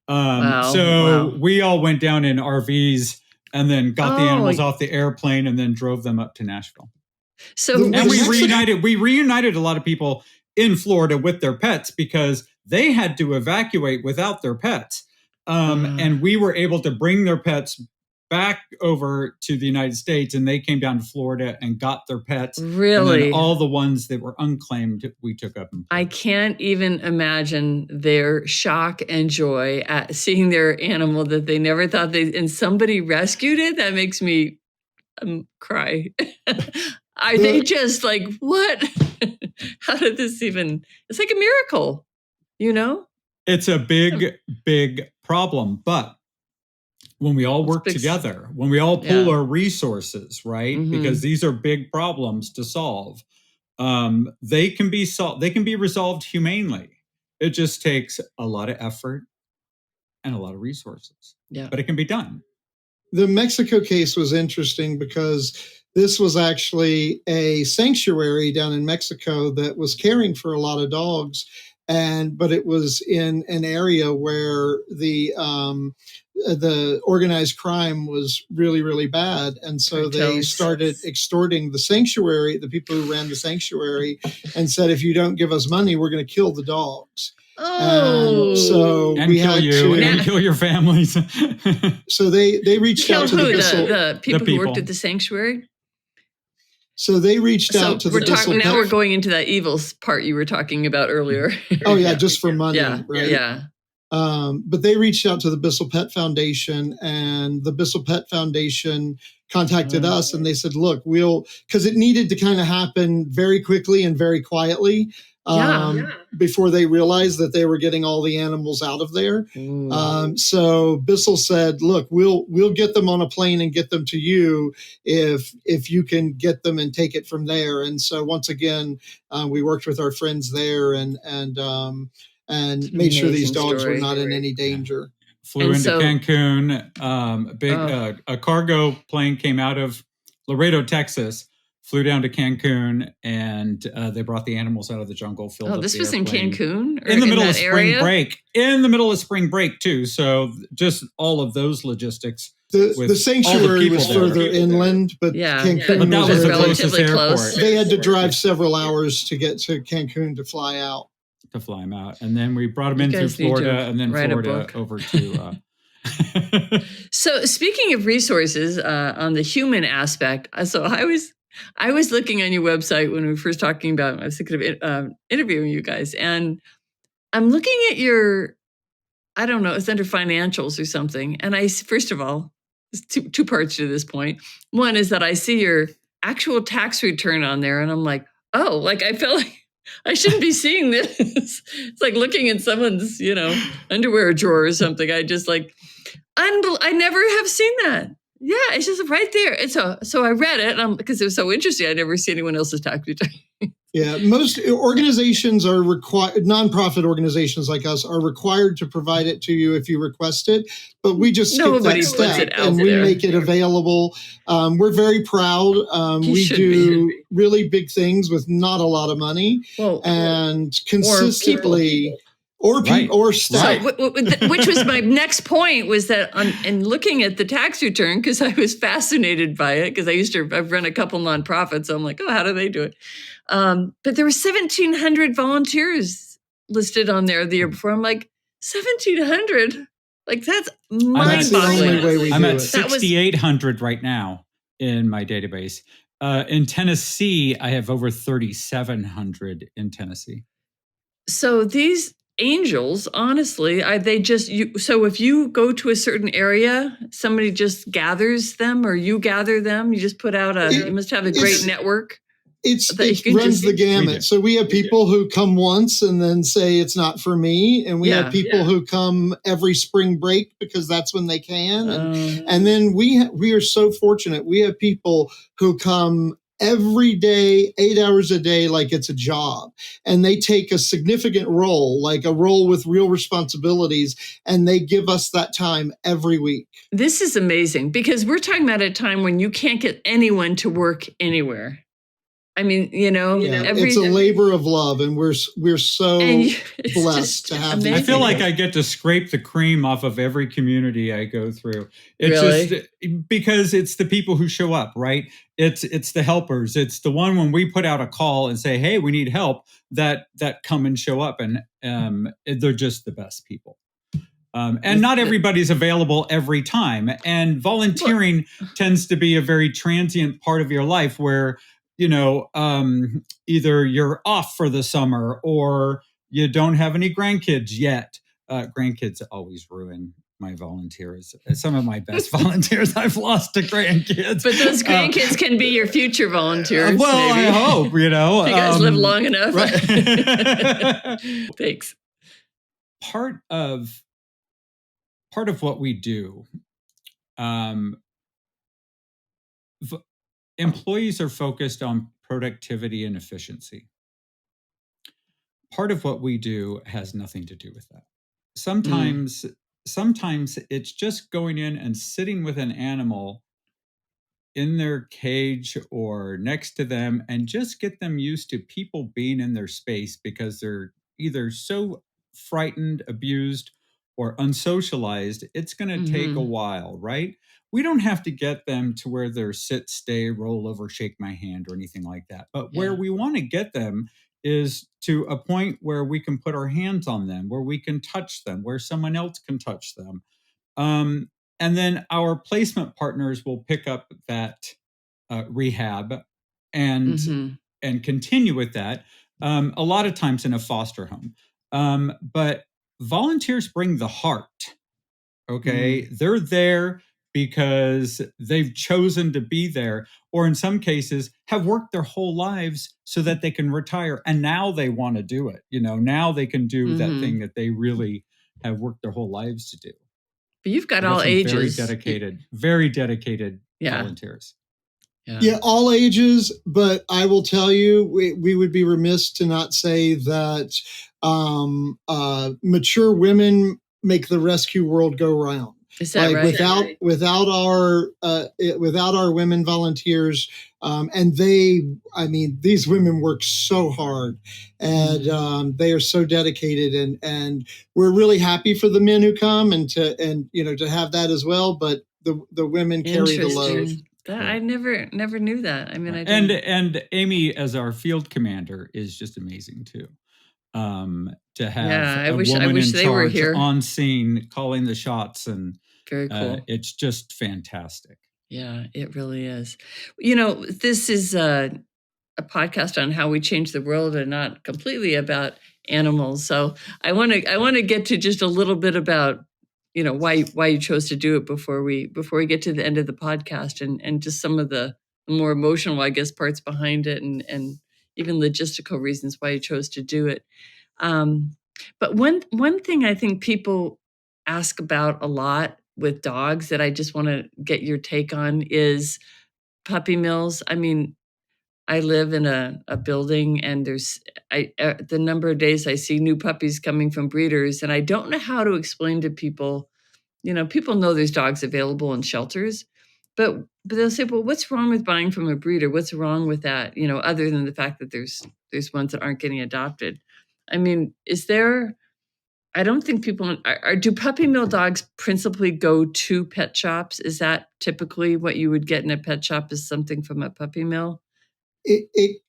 We all went down in RVs and then got the animals off the airplane and then drove them up to Nashville. And we reunited a lot of people in Florida with their pets because they had to evacuate without their pets. And we were able to bring their pets back over to the United States, and they came down to Florida and got their pets. Really? And then all the ones that were unclaimed, we took up. I can't even imagine their shock and joy at seeing their animal that they never thought and somebody rescued it. That makes me cry. Are they just like, what? How did this even? It's like a miracle, It's a big problem, but when we all work together, when we all pool our resources, right? Because these are big problems to solve. They can be solved. They can be resolved humanely. It just takes a lot of effort and a lot of resources. Yeah, but it can be done. The Mexico case was interesting because this was actually a sanctuary down in Mexico that was caring for a lot of dogs. but it was in an area where the organized crime was really, really bad. And so they started extorting the people who ran the sanctuary, and said, if you don't give us money, we're going to kill the dogs. Oh, and so and we kill had you to, and kill your families. So they reached kill out to who? the people who worked people. at the sanctuary. So they reached out to the Bissell now Pet. we're going into that evil part you were talking about earlier. Oh yeah, just for money, Yeah, right? yeah. But they reached out to the Bissell Pet Foundation, and the Bissell Pet Foundation contacted us, and they said, look, because it needed to kind of happen very quickly and very quietly before they realized that they were getting all the animals out of there. So Bissell said, look, we'll get them on a plane and get them to you if you can get them and take it from there. And so once again, we worked with our friends there and made sure these dogs were not in any danger. Flew into Cancun. A cargo plane came out of Laredo, Texas, flew down to Cancun, and they brought the animals out of the jungle. Filled up this the was airplane. in Cancun? In the middle of spring break. In the middle of spring break, too. So just all of those logistics. The sanctuary was further inland, but Cancun was the relatively closest close. airport. They had to drive several hours to get to Cancun to fly out. To fly them out. And then we brought them in through Florida, and then Florida over to... So speaking of resources on the human aspect, so I was looking on your website when we were first talking about, I was thinking of interviewing you guys, and I'm looking at your, I don't know, it's under financials or something. And first of all, there's two parts to this point. One is that I see your actual tax return on there, and I'm like, oh, like I felt like I shouldn't be seeing this. It's like looking in someone's, underwear drawer or something. I just like, I never have seen that. Yeah, it's just right there. And so I read it because it was so interesting. I never see anyone else's tax return. Yeah, most organizations are required, nonprofit organizations like us are required to provide it to you if you request it, but we just skip that step and we make it available. We're very proud. We do really big things with not a lot of money and consistently. Or people, or staff. So, which was my next point, was that in looking at the tax return, because I was fascinated by it, because I've run a couple nonprofits, so I'm like, oh, how do they do it? But there were 1,700 volunteers listed on there the year before. I'm like, 1,700? Like, that's mind-boggling. I'm at 6,800 right now in my database. In Tennessee, I have over 3,700 in Tennessee. So these angels, honestly, so if you go to a certain area, somebody just gathers them, or you gather them, you just put out you must have a great network. It runs the gamut. So we have people who come once and then say it's not for me, and we have people who come every spring break because that's when they can, and then we are so fortunate. We have people who come every day, 8 hours a day, like it's a job. And they take a significant role, like a role with real responsibilities, and they give us that time every week. This is amazing, because we're talking about a time when you can't get anyone to work anywhere. I mean, it's a labor of love, and we're so blessed to have I feel like I get to scrape the cream off of every community I go through. It's just because it's the people who show up, right? It's the helpers. It's the one when we put out a call and say, "Hey, we need help," that come and show up, and they're just the best people. And not everybody's available every time, and volunteering tends to be a very transient part of your life where either you're off for the summer or you don't have any grandkids yet. Grandkids always ruin my volunteers. Some of my best volunteers I've lost to grandkids. But those grandkids can be your future volunteers. Well, maybe. I hope, If you guys live long enough. Right. Thanks. Part of what we do, employees are focused on productivity and efficiency. Part of what we do has nothing to do with that. Sometimes it's just going in and sitting with an animal in their cage or next to them and just get them used to people being in their space, because they're either so frightened, abused, or unsocialized, it's going to take a while, right? We don't have to get them to where they're sit, stay, roll over, shake my hand, or anything like that. But where we want to get them is to a point where we can put our hands on them, where we can touch them, where someone else can touch them. And then our placement partners will pick up that rehab and continue with that. A lot of times in a foster home. But volunteers bring the heart. Okay. They're there because they've chosen to be there, or in some cases have worked their whole lives so that they can retire. And now they want to do it. Now they can do that thing that they really have worked their whole lives to do. But you've got all ages. Very dedicated volunteers. Yeah, all ages. But I will tell you, we would be remiss to not say that mature women make the rescue world go round. Is that right? Without our women volunteers, and these women work so hard, and they are so dedicated, and we're really happy for the men who come and to have that as well. But the women carry the load. I never knew that. I mean, I didn't. And Amy, as our field commander, is just amazing too. To have a woman in charge on scene, calling the shots, and very cool. It's just fantastic. Yeah, it really is. This is a podcast on how we change the world, and not completely about animals. So I want to get to just a little bit about why you chose to do it before we get to the end of the podcast, and just some of the more emotional, I guess, parts behind it, and even logistical reasons why you chose to do it. But one thing I think people ask about a lot with dogs that I just want to get your take on is puppy mills. I mean, I live in a building, and there's the number of days I see new puppies coming from breeders, and I don't know how to explain to people. People know there's dogs available in shelters, but they'll say, well, what's wrong with buying from a breeder? What's wrong with that? Other than the fact that there's ones that aren't getting adopted. I mean, I don't think people do puppy mill dogs principally go to pet shops? Is that typically what you would get in a pet shop, is something from a puppy mill? If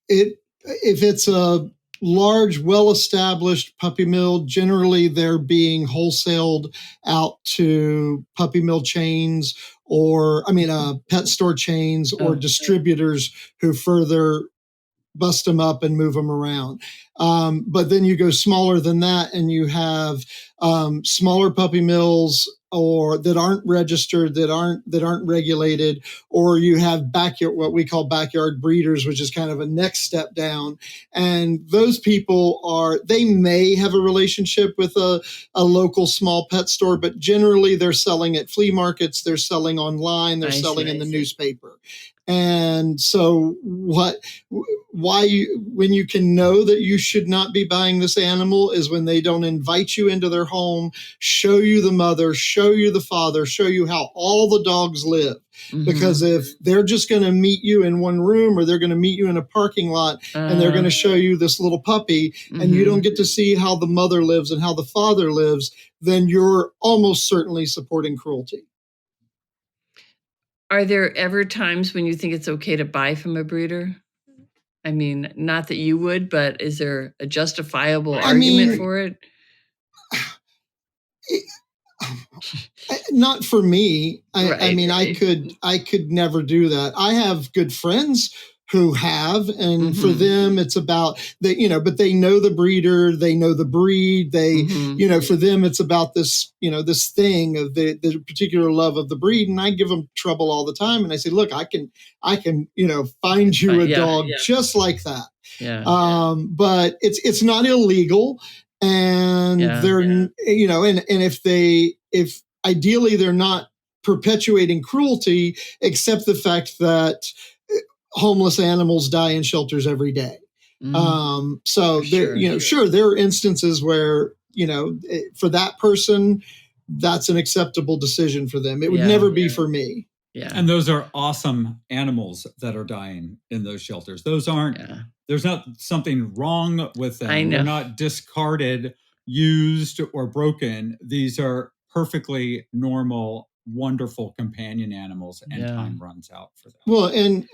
it's a large, well-established puppy mill, generally they're being wholesaled out to puppy mill chains, or pet store chains, or distributors who further bust them up and move them around. But then you go smaller than that, and you have smaller puppy mills, or that aren't registered, that aren't regulated, or you have what we call backyard breeders, which is kind of a next step down. And those people they may have a relationship with a local small pet store, but generally they're selling at flea markets, they're selling online, they're selling in the newspaper. And so when you can know that you should not be buying this animal is when they don't invite you into their home, show you the mother, show you the father, show you how all the dogs live. Because if they're just going to meet you in one room, or they're going to meet you in a parking lot, and they're going to show you this little puppy, and you don't get to see how the mother lives and how the father lives, then you're almost certainly supporting cruelty. Are there ever times when you think it's okay to buy from a breeder? I mean, not that you would, but is there a justifiable argument for it? Not for me. I could never do that. I have good friends who have, and for them it's about but they know the breeder, they know the breed, they for them it's about this this thing of the particular love of the breed. And I give them trouble all the time, and I say, look, I can find you a dog just like that. But it's not illegal, and they're if ideally they're not perpetuating cruelty, except the fact that homeless animals die in shelters every day. So there are instances where, for that person, that's an acceptable decision for them. It would never be for me. Yeah. And those are awesome animals that are dying in those shelters. Those aren't, there's not something wrong with them. I know. They're not discarded, used, or broken. These are perfectly normal, wonderful companion animals, and time runs out for them. Well, and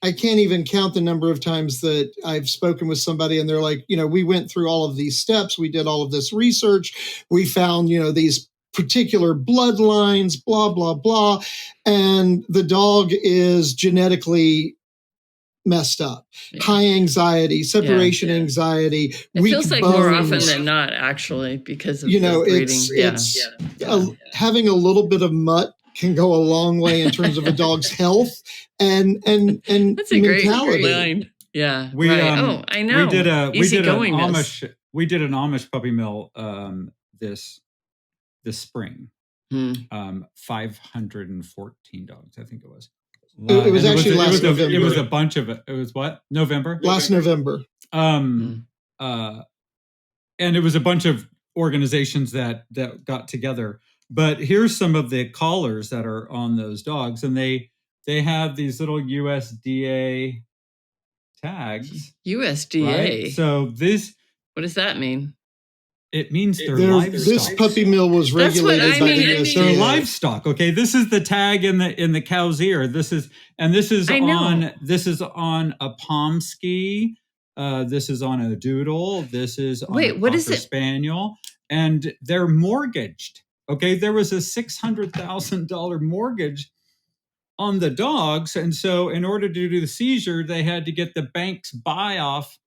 I can't even count the number of times that I've spoken with somebody and they're like, we went through all of these steps. We did all of this research. We found, these particular bloodlines, blah, blah, blah. And the dog is genetically messed up. High anxiety, separation anxiety. It feels like bones. More often than not, actually, because of breeding. Having a little bit of mutt can go a long way in terms of a dog's health and that's a mentality. Great line. Yeah. I know. We did an Amish puppy mill this spring. 514 dogs, I think it was. It was actually last November. It was a bunch of it. It was what? November? Last November. And it was a bunch of organizations that got together. But here's some of the collars that are on those dogs, and they have these little USDA tags. USDA. Right? So what does that mean? It means they're livestock. This puppy mill was regulated by the USDA. They're livestock. Okay, this is the tag in the cow's ear. This is on a Pomsky. This is on a Doodle. This is on a Cocker Spaniel, and they're mortgaged. Okay, there was a $600,000 mortgage on the dogs, and so in order to do the seizure, they had to get the bank's buy-off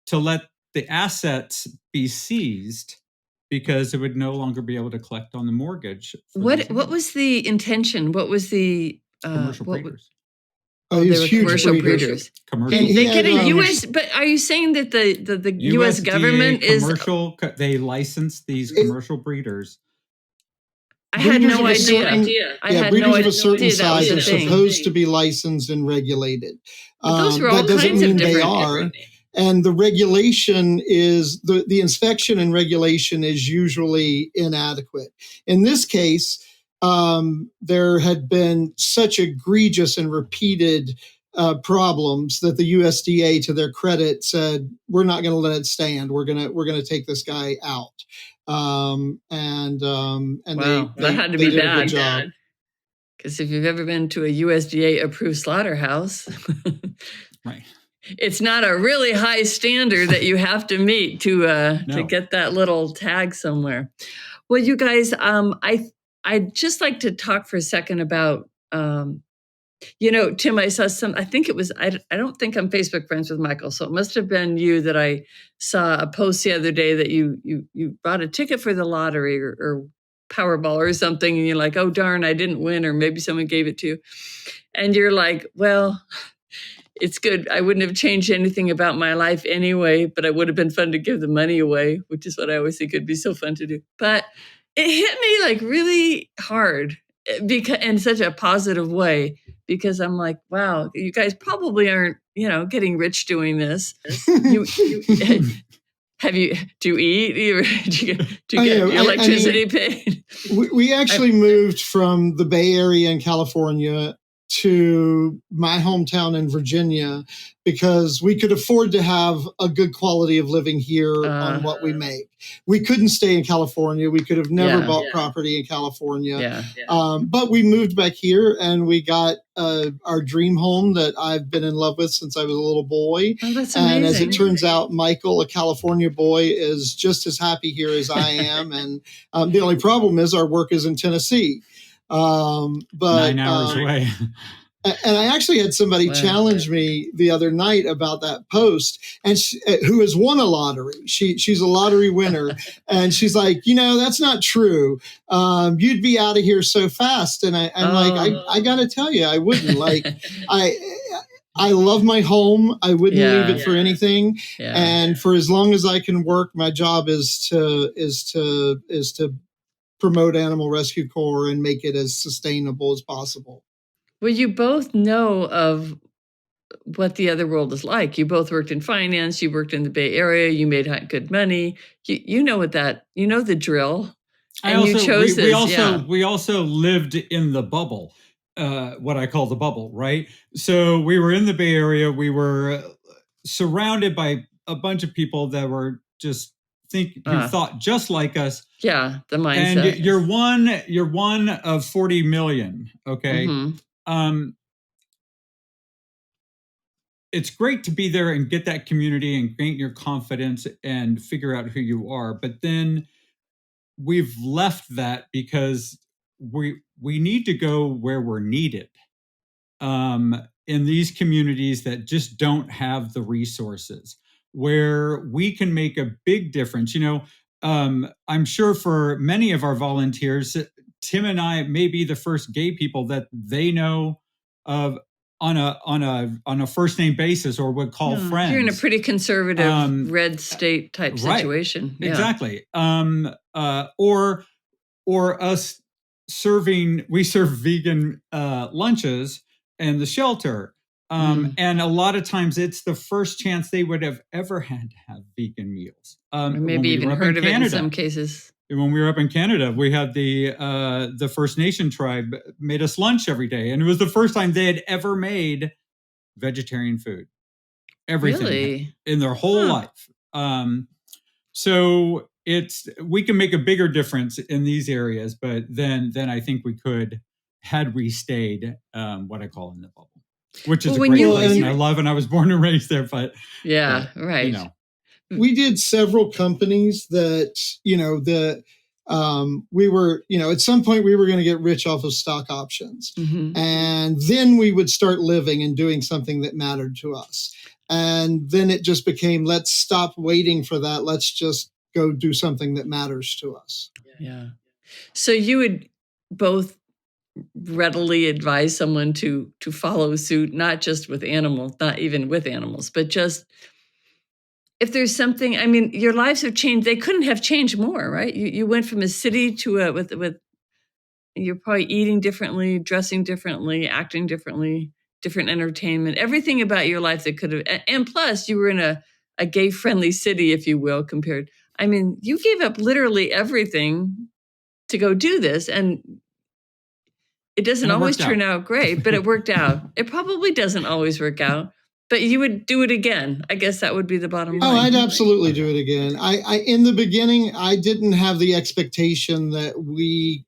to let the assets be seized because it would no longer be able to collect on the mortgage. What was the intention? What was the commercial breeders? They were commercial breeders. Commercial. They get a U.S. But are you saying that the U.S. government is commercial? They license these commercial breeders. I had no idea. Breeders of a certain size are supposed to be licensed and regulated. Those are all kinds of different. They are. And the regulation is the inspection and regulation is usually inadequate. In this case, there had been such egregious and repeated problems that the USDA, to their credit, said, "We're not going to let it stand. We're gonna take this guy out." Wow, that had to be bad. Because if you've ever been to a USDA approved slaughterhouse, right. It's not a really high standard that you have to meet to get that little tag somewhere. Well, you guys, I'd just like to talk for a second about, Tim, I saw I think it was, I don't think I'm Facebook friends with Michael, so it must have been you that I saw a post the other day that you bought a ticket for the lottery or Powerball or something, and you're like, oh, darn, I didn't win, or maybe someone gave it to you. And you're like, well, it's good. I wouldn't have changed anything about my life anyway, but it would have been fun to give the money away, which is what I always think would be so fun to do. But it hit me like really hard in such a positive way, because I'm like, wow, you guys probably aren't, getting rich doing this. Do you eat? Do you get your electricity paid? We actually moved from the Bay Area in California to my hometown in Virginia because we could afford to have a good quality of living here on what we make. We couldn't stay in California. We could have never bought property in California. But we moved back here and we got our dream home that I've been in love with since I was a little boy. Oh, that's amazing. And as it turns out, Michael, a California boy, is just as happy here as I am. And the only problem is our work is in Tennessee. But 9 hours away. And I actually had somebody challenge me the other night about that post, and who has won a lottery. She's a lottery winner, and she's like, that's not true. You'd be out of here so fast. And I'm like, I got to tell you, I wouldn't. Like, I love my home. I wouldn't leave it for anything. Yeah. And for as long as I can work, my job is to promote Animal Rescue Corps and make it as sustainable as possible. Well, you both know of what the other world is like. You both worked in finance. You worked in the Bay Area. You made good money. You know what you know the drill. We also lived in the bubble, what I call the bubble, right? So we were in the Bay Area. We were surrounded by a bunch of people that were just who thought just like us. Yeah, the mindset. And you're one of 40 million. Okay. Mm-hmm. It's great to be there and get that community and gain your confidence and figure out who you are. But then we've left that because we need to go where we're needed, in these communities that just don't have the resources, where we can make a big difference. I'm sure for many of our volunteers, Tim and I may be the first gay people that they know of on a first name basis, or would call friends. You're in a pretty conservative red state type situation. Right. Yeah. Exactly. Or us we serve vegan lunches in the shelter. And a lot of times it's the first chance they would have ever had to have vegan meals. Or maybe even heard of it in some cases. When we were up in Canada, we had the First Nation tribe made us lunch every day. And it was the first time they had ever made vegetarian food. Everything. Really? In their whole life. So we can make a bigger difference in these areas, but then I think we could, had we stayed what I call in the bubble, which is a great place, and I love, and I was born and raised there. But right. We did several companies that, we were, at some point we were going to get rich off of stock options. Mm-hmm. And then we would start living and doing something that mattered to us. And then it just became, let's stop waiting for that. Let's just go do something that matters to us. Yeah. So you would both readily advise someone to follow suit, not just with animals, not even with animals, but just if there's something. I mean, your lives have changed. They couldn't have changed more, right? You went from a city to with you're probably eating differently, dressing differently, acting differently, different entertainment, everything about your life that could have, and plus you were in a gay friendly city, if you will, compared. I mean, you gave up literally everything to go do this, and it doesn't always turn out great, but it worked out. It probably doesn't always work out, but you would do it again. I guess that would be the bottom line. Oh, I'd absolutely do it again. I in the beginning, I didn't have the expectation that we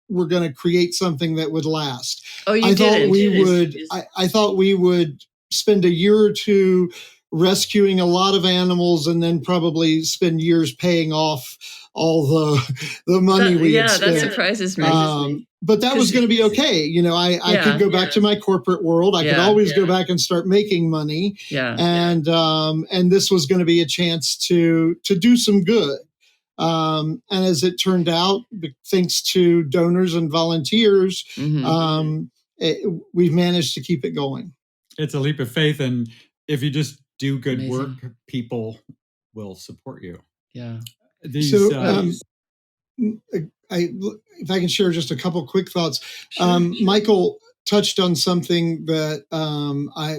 were going to create something that would last. Oh, you didn't. I thought we would spend a year or two rescuing a lot of animals and then probably spend years paying off all the money we had spent. That surprises me. But that was going to be okay. I could go back to my corporate world. I could always go back and start making money. Yeah. And this was going to be a chance to do some good. And as it turned out, thanks to donors and volunteers, we've managed to keep it going. It's a leap of faith. And if you just do good work, people will support you. Yeah. If I can share just a couple quick thoughts. Sure. Michael touched on something that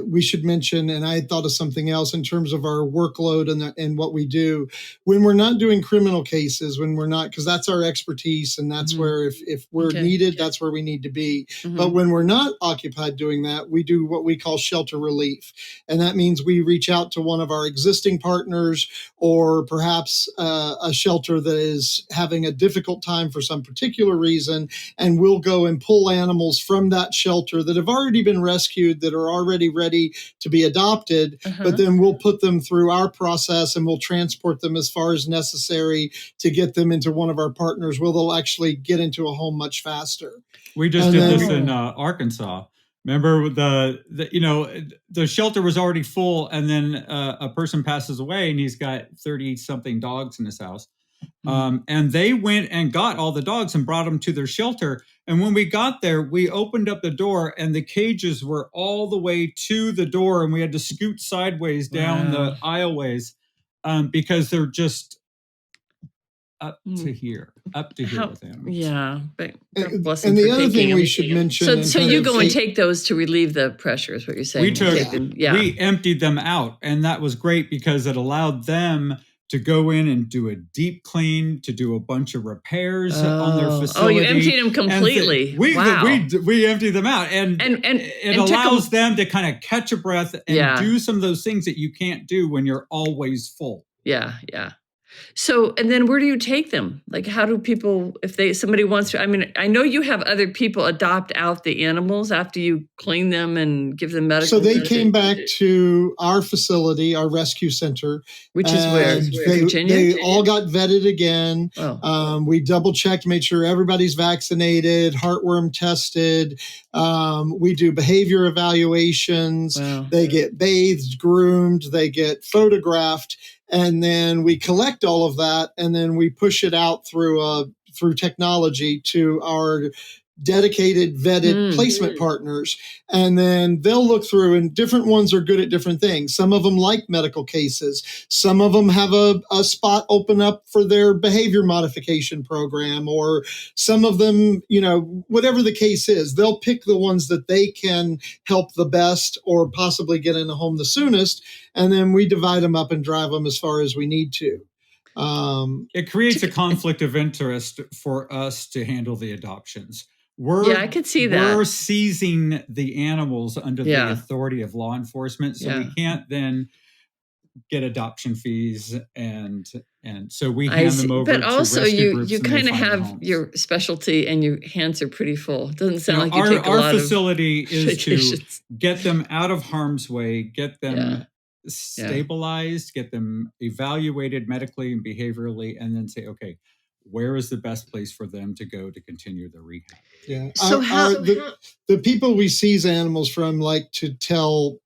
we should mention, and I thought of something else in terms of our workload and what we do. When we're not doing criminal cases, because that's our expertise, and that's where if we're needed, that's where we need to be. Mm-hmm. But when we're not occupied doing that, we do what we call shelter relief. And that means we reach out to one of our existing partners, or perhaps a shelter that is having a difficult time for some particular reason, and we'll go and pull animals from that shelter that have already been rescued, that are already ready to be adopted, but then we'll put them through our process and we'll transport them as far as necessary to get them into one of our partners, where they'll actually get into a home much faster. We just did this in Arkansas. Remember the shelter was already full, and then a person passes away and he's got 30 something dogs in his house. And they went and got all the dogs and brought them to their shelter. And when we got there, we opened up the door and the cages were all the way to the door, and we had to scoot sideways down the aisleways because they're just up to here with animals. Yeah. But and the other thing we should mention. So you go and take those to relieve the pressure, is what you're saying. We emptied them out, and that was great because it allowed them to go in and do a deep clean, to do a bunch of repairs on their facility. Oh, you emptied them completely. We emptied them out, and it allows them to kind of catch a breath and do some of those things that you can't do when you're always full. Yeah, yeah. So, and then where do you take them? Like, how do people, if somebody wants to, I mean, I know you have other people adopt out the animals after you clean them and give them medical. So they came back to our facility, our rescue center. Which is where? Virginia? They all got vetted again. Oh. We double checked, made sure everybody's vaccinated, heartworm tested. We do behavior evaluations. Wow. They get bathed, groomed, they get photographed. And then we collect all of that, and then we push it out through technology to our dedicated vetted placement partners. And then they'll look through, and different ones are good at different things. Some of them like medical cases. Some of them have a spot open up for their behavior modification program, or some of them, whatever the case is, they'll pick the ones that they can help the best or possibly get in a home the soonest. And then we divide them up and drive them as far as we need to. It creates a conflict of interest for us to handle the adoptions. I could see that. We're seizing the animals under the authority of law enforcement, so we can't then get adoption fees, and so we hand them over. But also, you kind of have your specialty, and your hands are pretty full. It doesn't sound like you take a lot of our facility is to get them out of harm's way, get them stabilized, get them evaluated medically and behaviorally, and then say, okay, where is the best place for them to go to continue their rehab? Yeah. So the people we seize animals from like to tell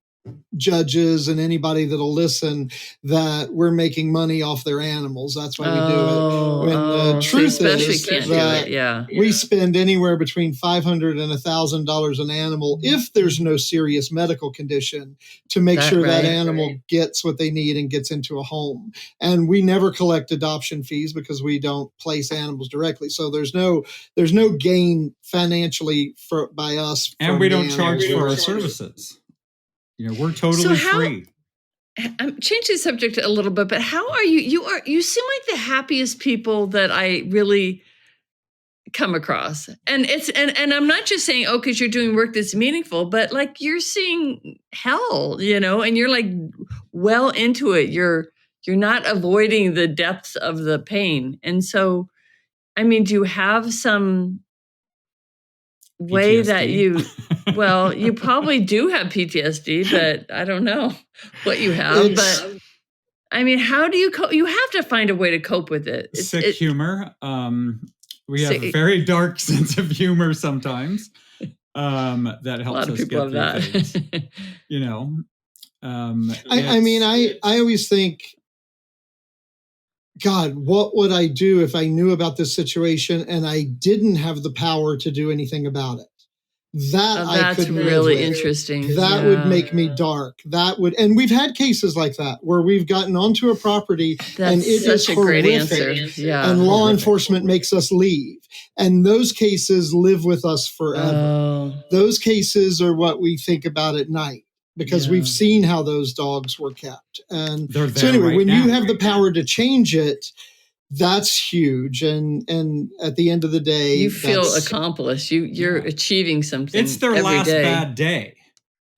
judges and anybody that'll listen that we're making money off their animals. That's why we do it. When the truth is that we spend anywhere between $500 and $1,000 an animal if there's no serious medical condition to make sure that animal gets what they need and gets into a home. And we never collect adoption fees because we don't place animals directly. So there's no gain financially by us. And we don't charge for our services. We're totally free. I'm changing the subject a little bit, but how are you? You seem like the happiest people that I really come across. And I'm not just saying, because you're doing work that's meaningful, but like you're seeing hell, and you're like well into it. You're not avoiding the depths of the pain. And so, I mean, do you have some way PTSD. that you probably do have PTSD, but I don't know what you have. But I mean, how do you cope? You have to find a way to cope with it. Sick humor. We have a very dark sense of humor sometimes. That helps us get through things. I always think, God, what would I do if I knew about this situation and I didn't have the power to do anything about it? That's really interesting. That would make me dark. And we've had cases like that where we've gotten onto a property and it is horrific. Great answer. Yeah. And law enforcement makes us leave. And those cases live with us forever. Those cases are what we think about at night, because we've seen how those dogs were kept. And so anyway, when you have the power to change it, that's huge. And at the end of the day, you feel accomplished. You're achieving something. It's their last bad day.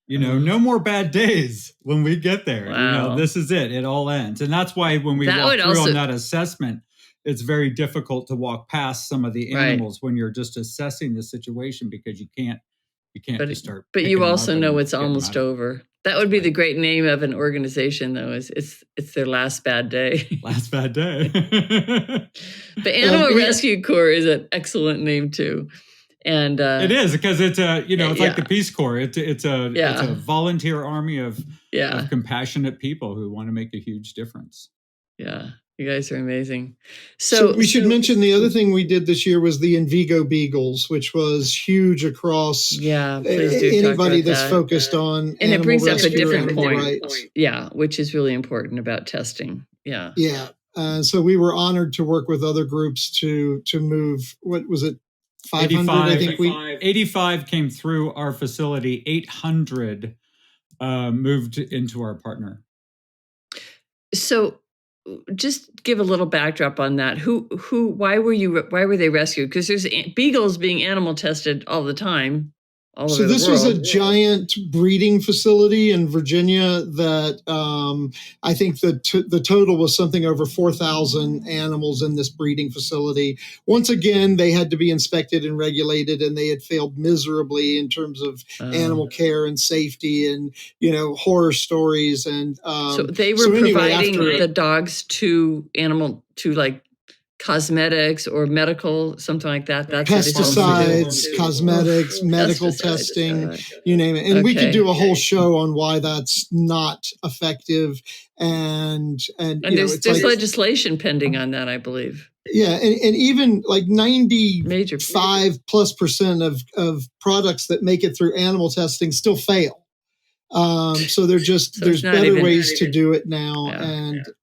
No more bad days when we get there. Wow. This is it. It all ends. And that's why when we walk through on that assessment, it's very difficult to walk past some of the animals when you're just assessing the situation, because you can't just start. But you also know it's almost over. That would be the great name of an organization, though. It's their last bad day. Last bad day. The Animal Rescue Corps is an excellent name too, and it is, because it's it's like the Peace Corps. It's a volunteer army of compassionate people who want to make a huge difference. Yeah. You guys are amazing. So we should mention the other thing we did this year was the Envigo Beagles, which was huge across anybody that's focused on and it brings up a different point. Rights. Yeah, which is really important about testing. Yeah. Yeah. So we were honored to work with other groups to move, what was it, 500, I think 85 came through our facility, 800 moved into our partner. So just give a little backdrop on that. Why were they rescued? Because there's beagles being animal tested all the time. So this was a giant breeding facility in Virginia that I think the total was something over 4,000 animals in this breeding facility. Once again, they had to be inspected and regulated, and they had failed miserably in terms of animal care and safety, and horror stories. And so they were providing the dogs to like cosmetics or medical, something like that. That's pesticides, cosmetics, medical testing, you name it. And we could do a whole show on why that's not effective. And there's legislation pending on that, I believe. Yeah, and even like 95+% of products that make it through animal testing still fail. So there's better ways to do it now,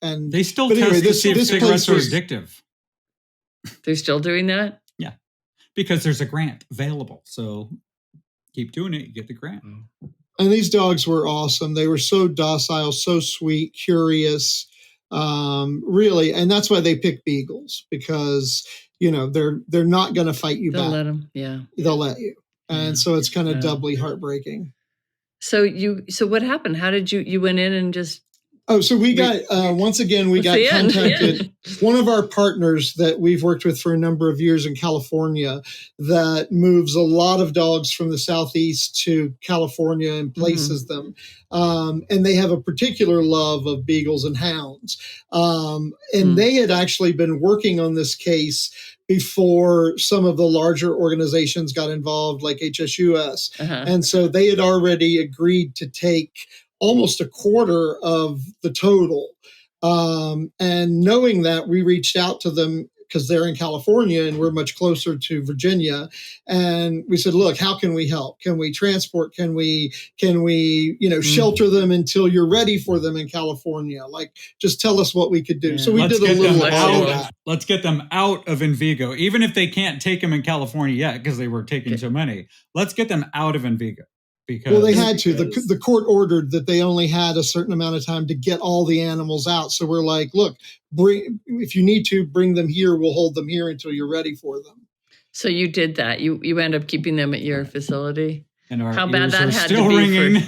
and they still test to see if cigarettes are addictive. They're still doing that? Yeah, because there's a grant available. So keep doing it, you get the grant. And these dogs were awesome. They were so docile, so sweet, curious, really. And that's why they pick beagles, because they're not going to fight you back. They'll let them. Yeah, they'll let you. And so it's kind of doubly heartbreaking. So what happened? How did you went in and just? Oh, so we got, once again, we got contacted. One of our partners that we've worked with for a number of years in California that moves a lot of dogs from the Southeast to California and places them. And they have a particular love of beagles and hounds. And they had actually been working on this case before some of the larger organizations got involved, like HSUS. And so they had already agreed to take almost a quarter of the total. And knowing that, we reached out to them because they're in California and we're much closer to Virginia. And we said, look, how can we help? Can we transport? Can we shelter them until you're ready for them in California? Like, just tell us what we could do. So we did a little of that. Let's get them out of Envigo, even if they can't take them in California yet because they were taking so many. Let's get them out of Envigo. Because they had to. The court ordered that they only had a certain amount of time to get all the animals out. So we're like, look, if you need to, bring them here. We'll hold them here until you're ready for them. So you did that. You end up keeping them at your facility. And our how bad that had still to be ringing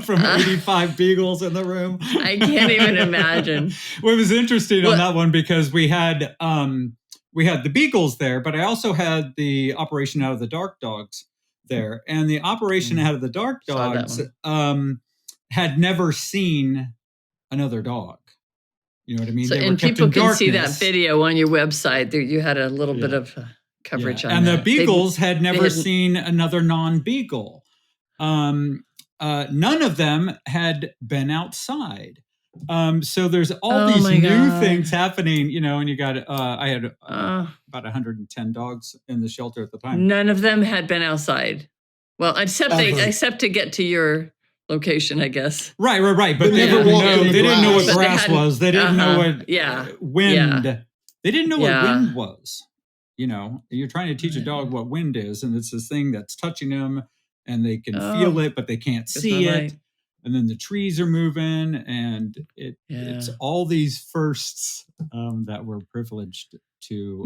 from 85 beagles in the room. I can't even imagine. Well, it was interesting on that one because we had the beagles there, but I also had the operation out of the dark dogs there, and the operation out of the dark dogs had never seen another dog. You know what I mean? So, and people can see that video on your website. There, you had a little bit of coverage on and that. And the beagles had never seen another non-beagle. None of them had been outside. So there's all these new things happening, and you got, I had about 110 dogs in the shelter at the time. None of them had been outside. Well, except to get to your location, I guess. Right. But they didn't know what grass was. They didn't know what wind. They didn't know what wind was. You're trying to teach a dog what wind is, and it's this thing that's touching them, and they can feel it, but they can't see it. And then the trees are moving, and it's all these firsts that we're privileged to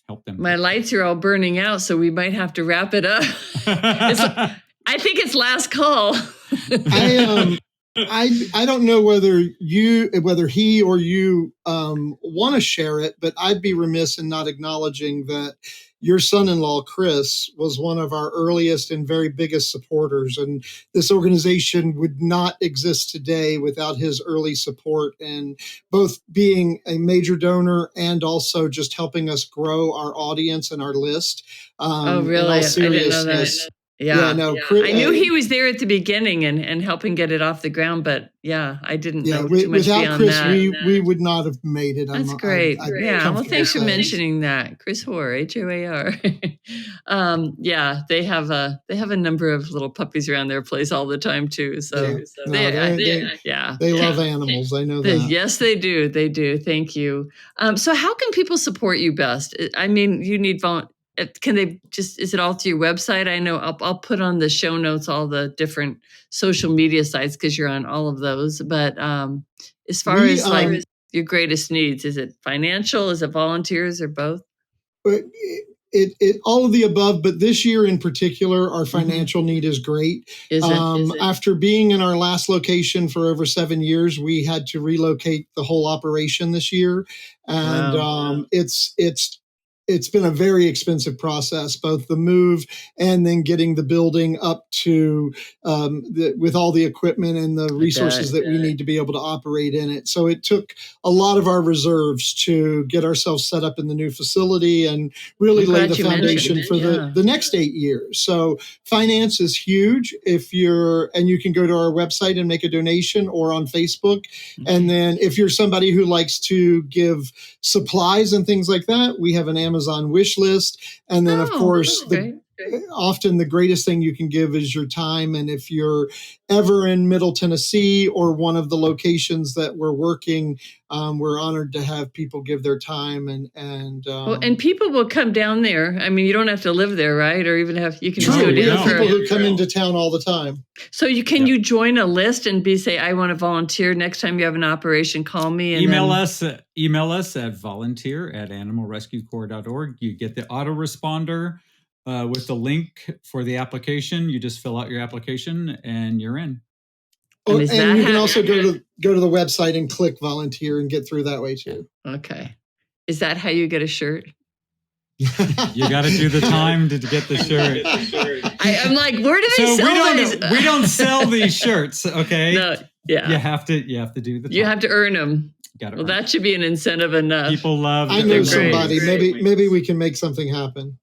help them. My lights are all burning out, so we might have to wrap it up. I think it's last call. I don't know whether he or you want to share it, but I'd be remiss in not acknowledging that your son-in-law, Chris, was one of our earliest and very biggest supporters. And this organization would not exist today without his early support, and both being a major donor and also just helping us grow our audience and our list. Oh, really? I didn't know that. I knew he was there at the beginning and helping get it off the ground, but I didn't know too much beyond Chris, that. we would not have made it. That's great. Well, thanks for mentioning that, Chris Hoare, HOAR. They have a number of little puppies around their place all the time too. So they love animals. I know that. Yes, they do. They do. Thank you. So how can people support you best? I mean, you need can they is it all through your website? I know I'll put on the show notes all the different social media sites because you're on all of those. But as far as your greatest needs? Is it financial? Is it volunteers, or both? It all of the above, but this year in particular, our financial need is great. Is it? After being in our last location for over 7 years, we had to relocate the whole operation this year, and it's been a very expensive process, both the move and then getting the building up to with all the equipment and the resources that we need to be able to operate in it. So it took a lot of our reserves to get ourselves set up in the new facility and really lay the foundation for the next 8 years. So finance is huge. And you can go to our website and make a donation, or on Facebook. And then if you're somebody who likes to give supplies and things like that, we have an Amazon wish list. And then, of course, often the greatest thing you can give is your time. And if you're ever in Middle Tennessee or one of the locations that we're working, we're honored to have people give their time. And people will come down there. I mean, you don't have to live there, right? Or even you can just go down. We have people who come into town all the time. So you join a list and say, I want to volunteer. Next time you have an operation, call me. And email us at volunteer@animalrescuecorps.org. You get the autoresponder with the link for the application. You just fill out your application and you're in. And you can also go to the website and click volunteer and get through that way too. Okay. Is that how you get a shirt? You got to do the time to get the shirt. I'm like, where do they sell these? We don't sell these shirts, okay? No, yeah. You have to do the time. You have to earn them. Well, that should be an incentive enough. People love. I know somebody. Maybe we can make something happen.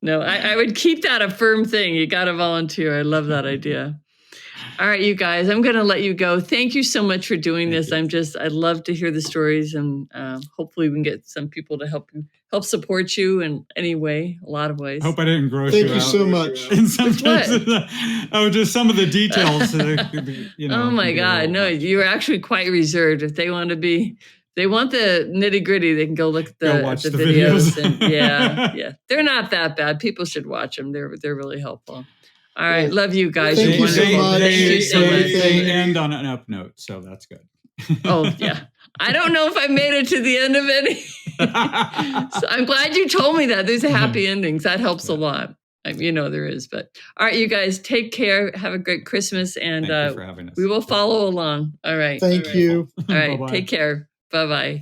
No, I would keep that a firm thing. You got to volunteer. I love that idea. All right, you guys, I'm going to let you go. Thank you so much for doing this. I'd love to hear the stories, and hopefully we can get some people to help support you in any way, a lot of ways. I hope I didn't gross you out. Thank you so much. In some cases, just some of the details. Oh my God, no, you're actually quite reserved. If they want the nitty gritty, they can go look at the videos. And yeah, they're not that bad. People should watch them. They're really helpful. All right. Love you guys. Thank you so much. They end on an up note, so that's good. Oh, yeah. I don't know if I made it to the end of any. So I'm glad you told me that. There's a happy endings. That helps a lot. There is. But all right, you guys, take care. Have a great Christmas. And thank you for having us. We will follow along. All right. Thank you. All right. Take care. Bye-bye.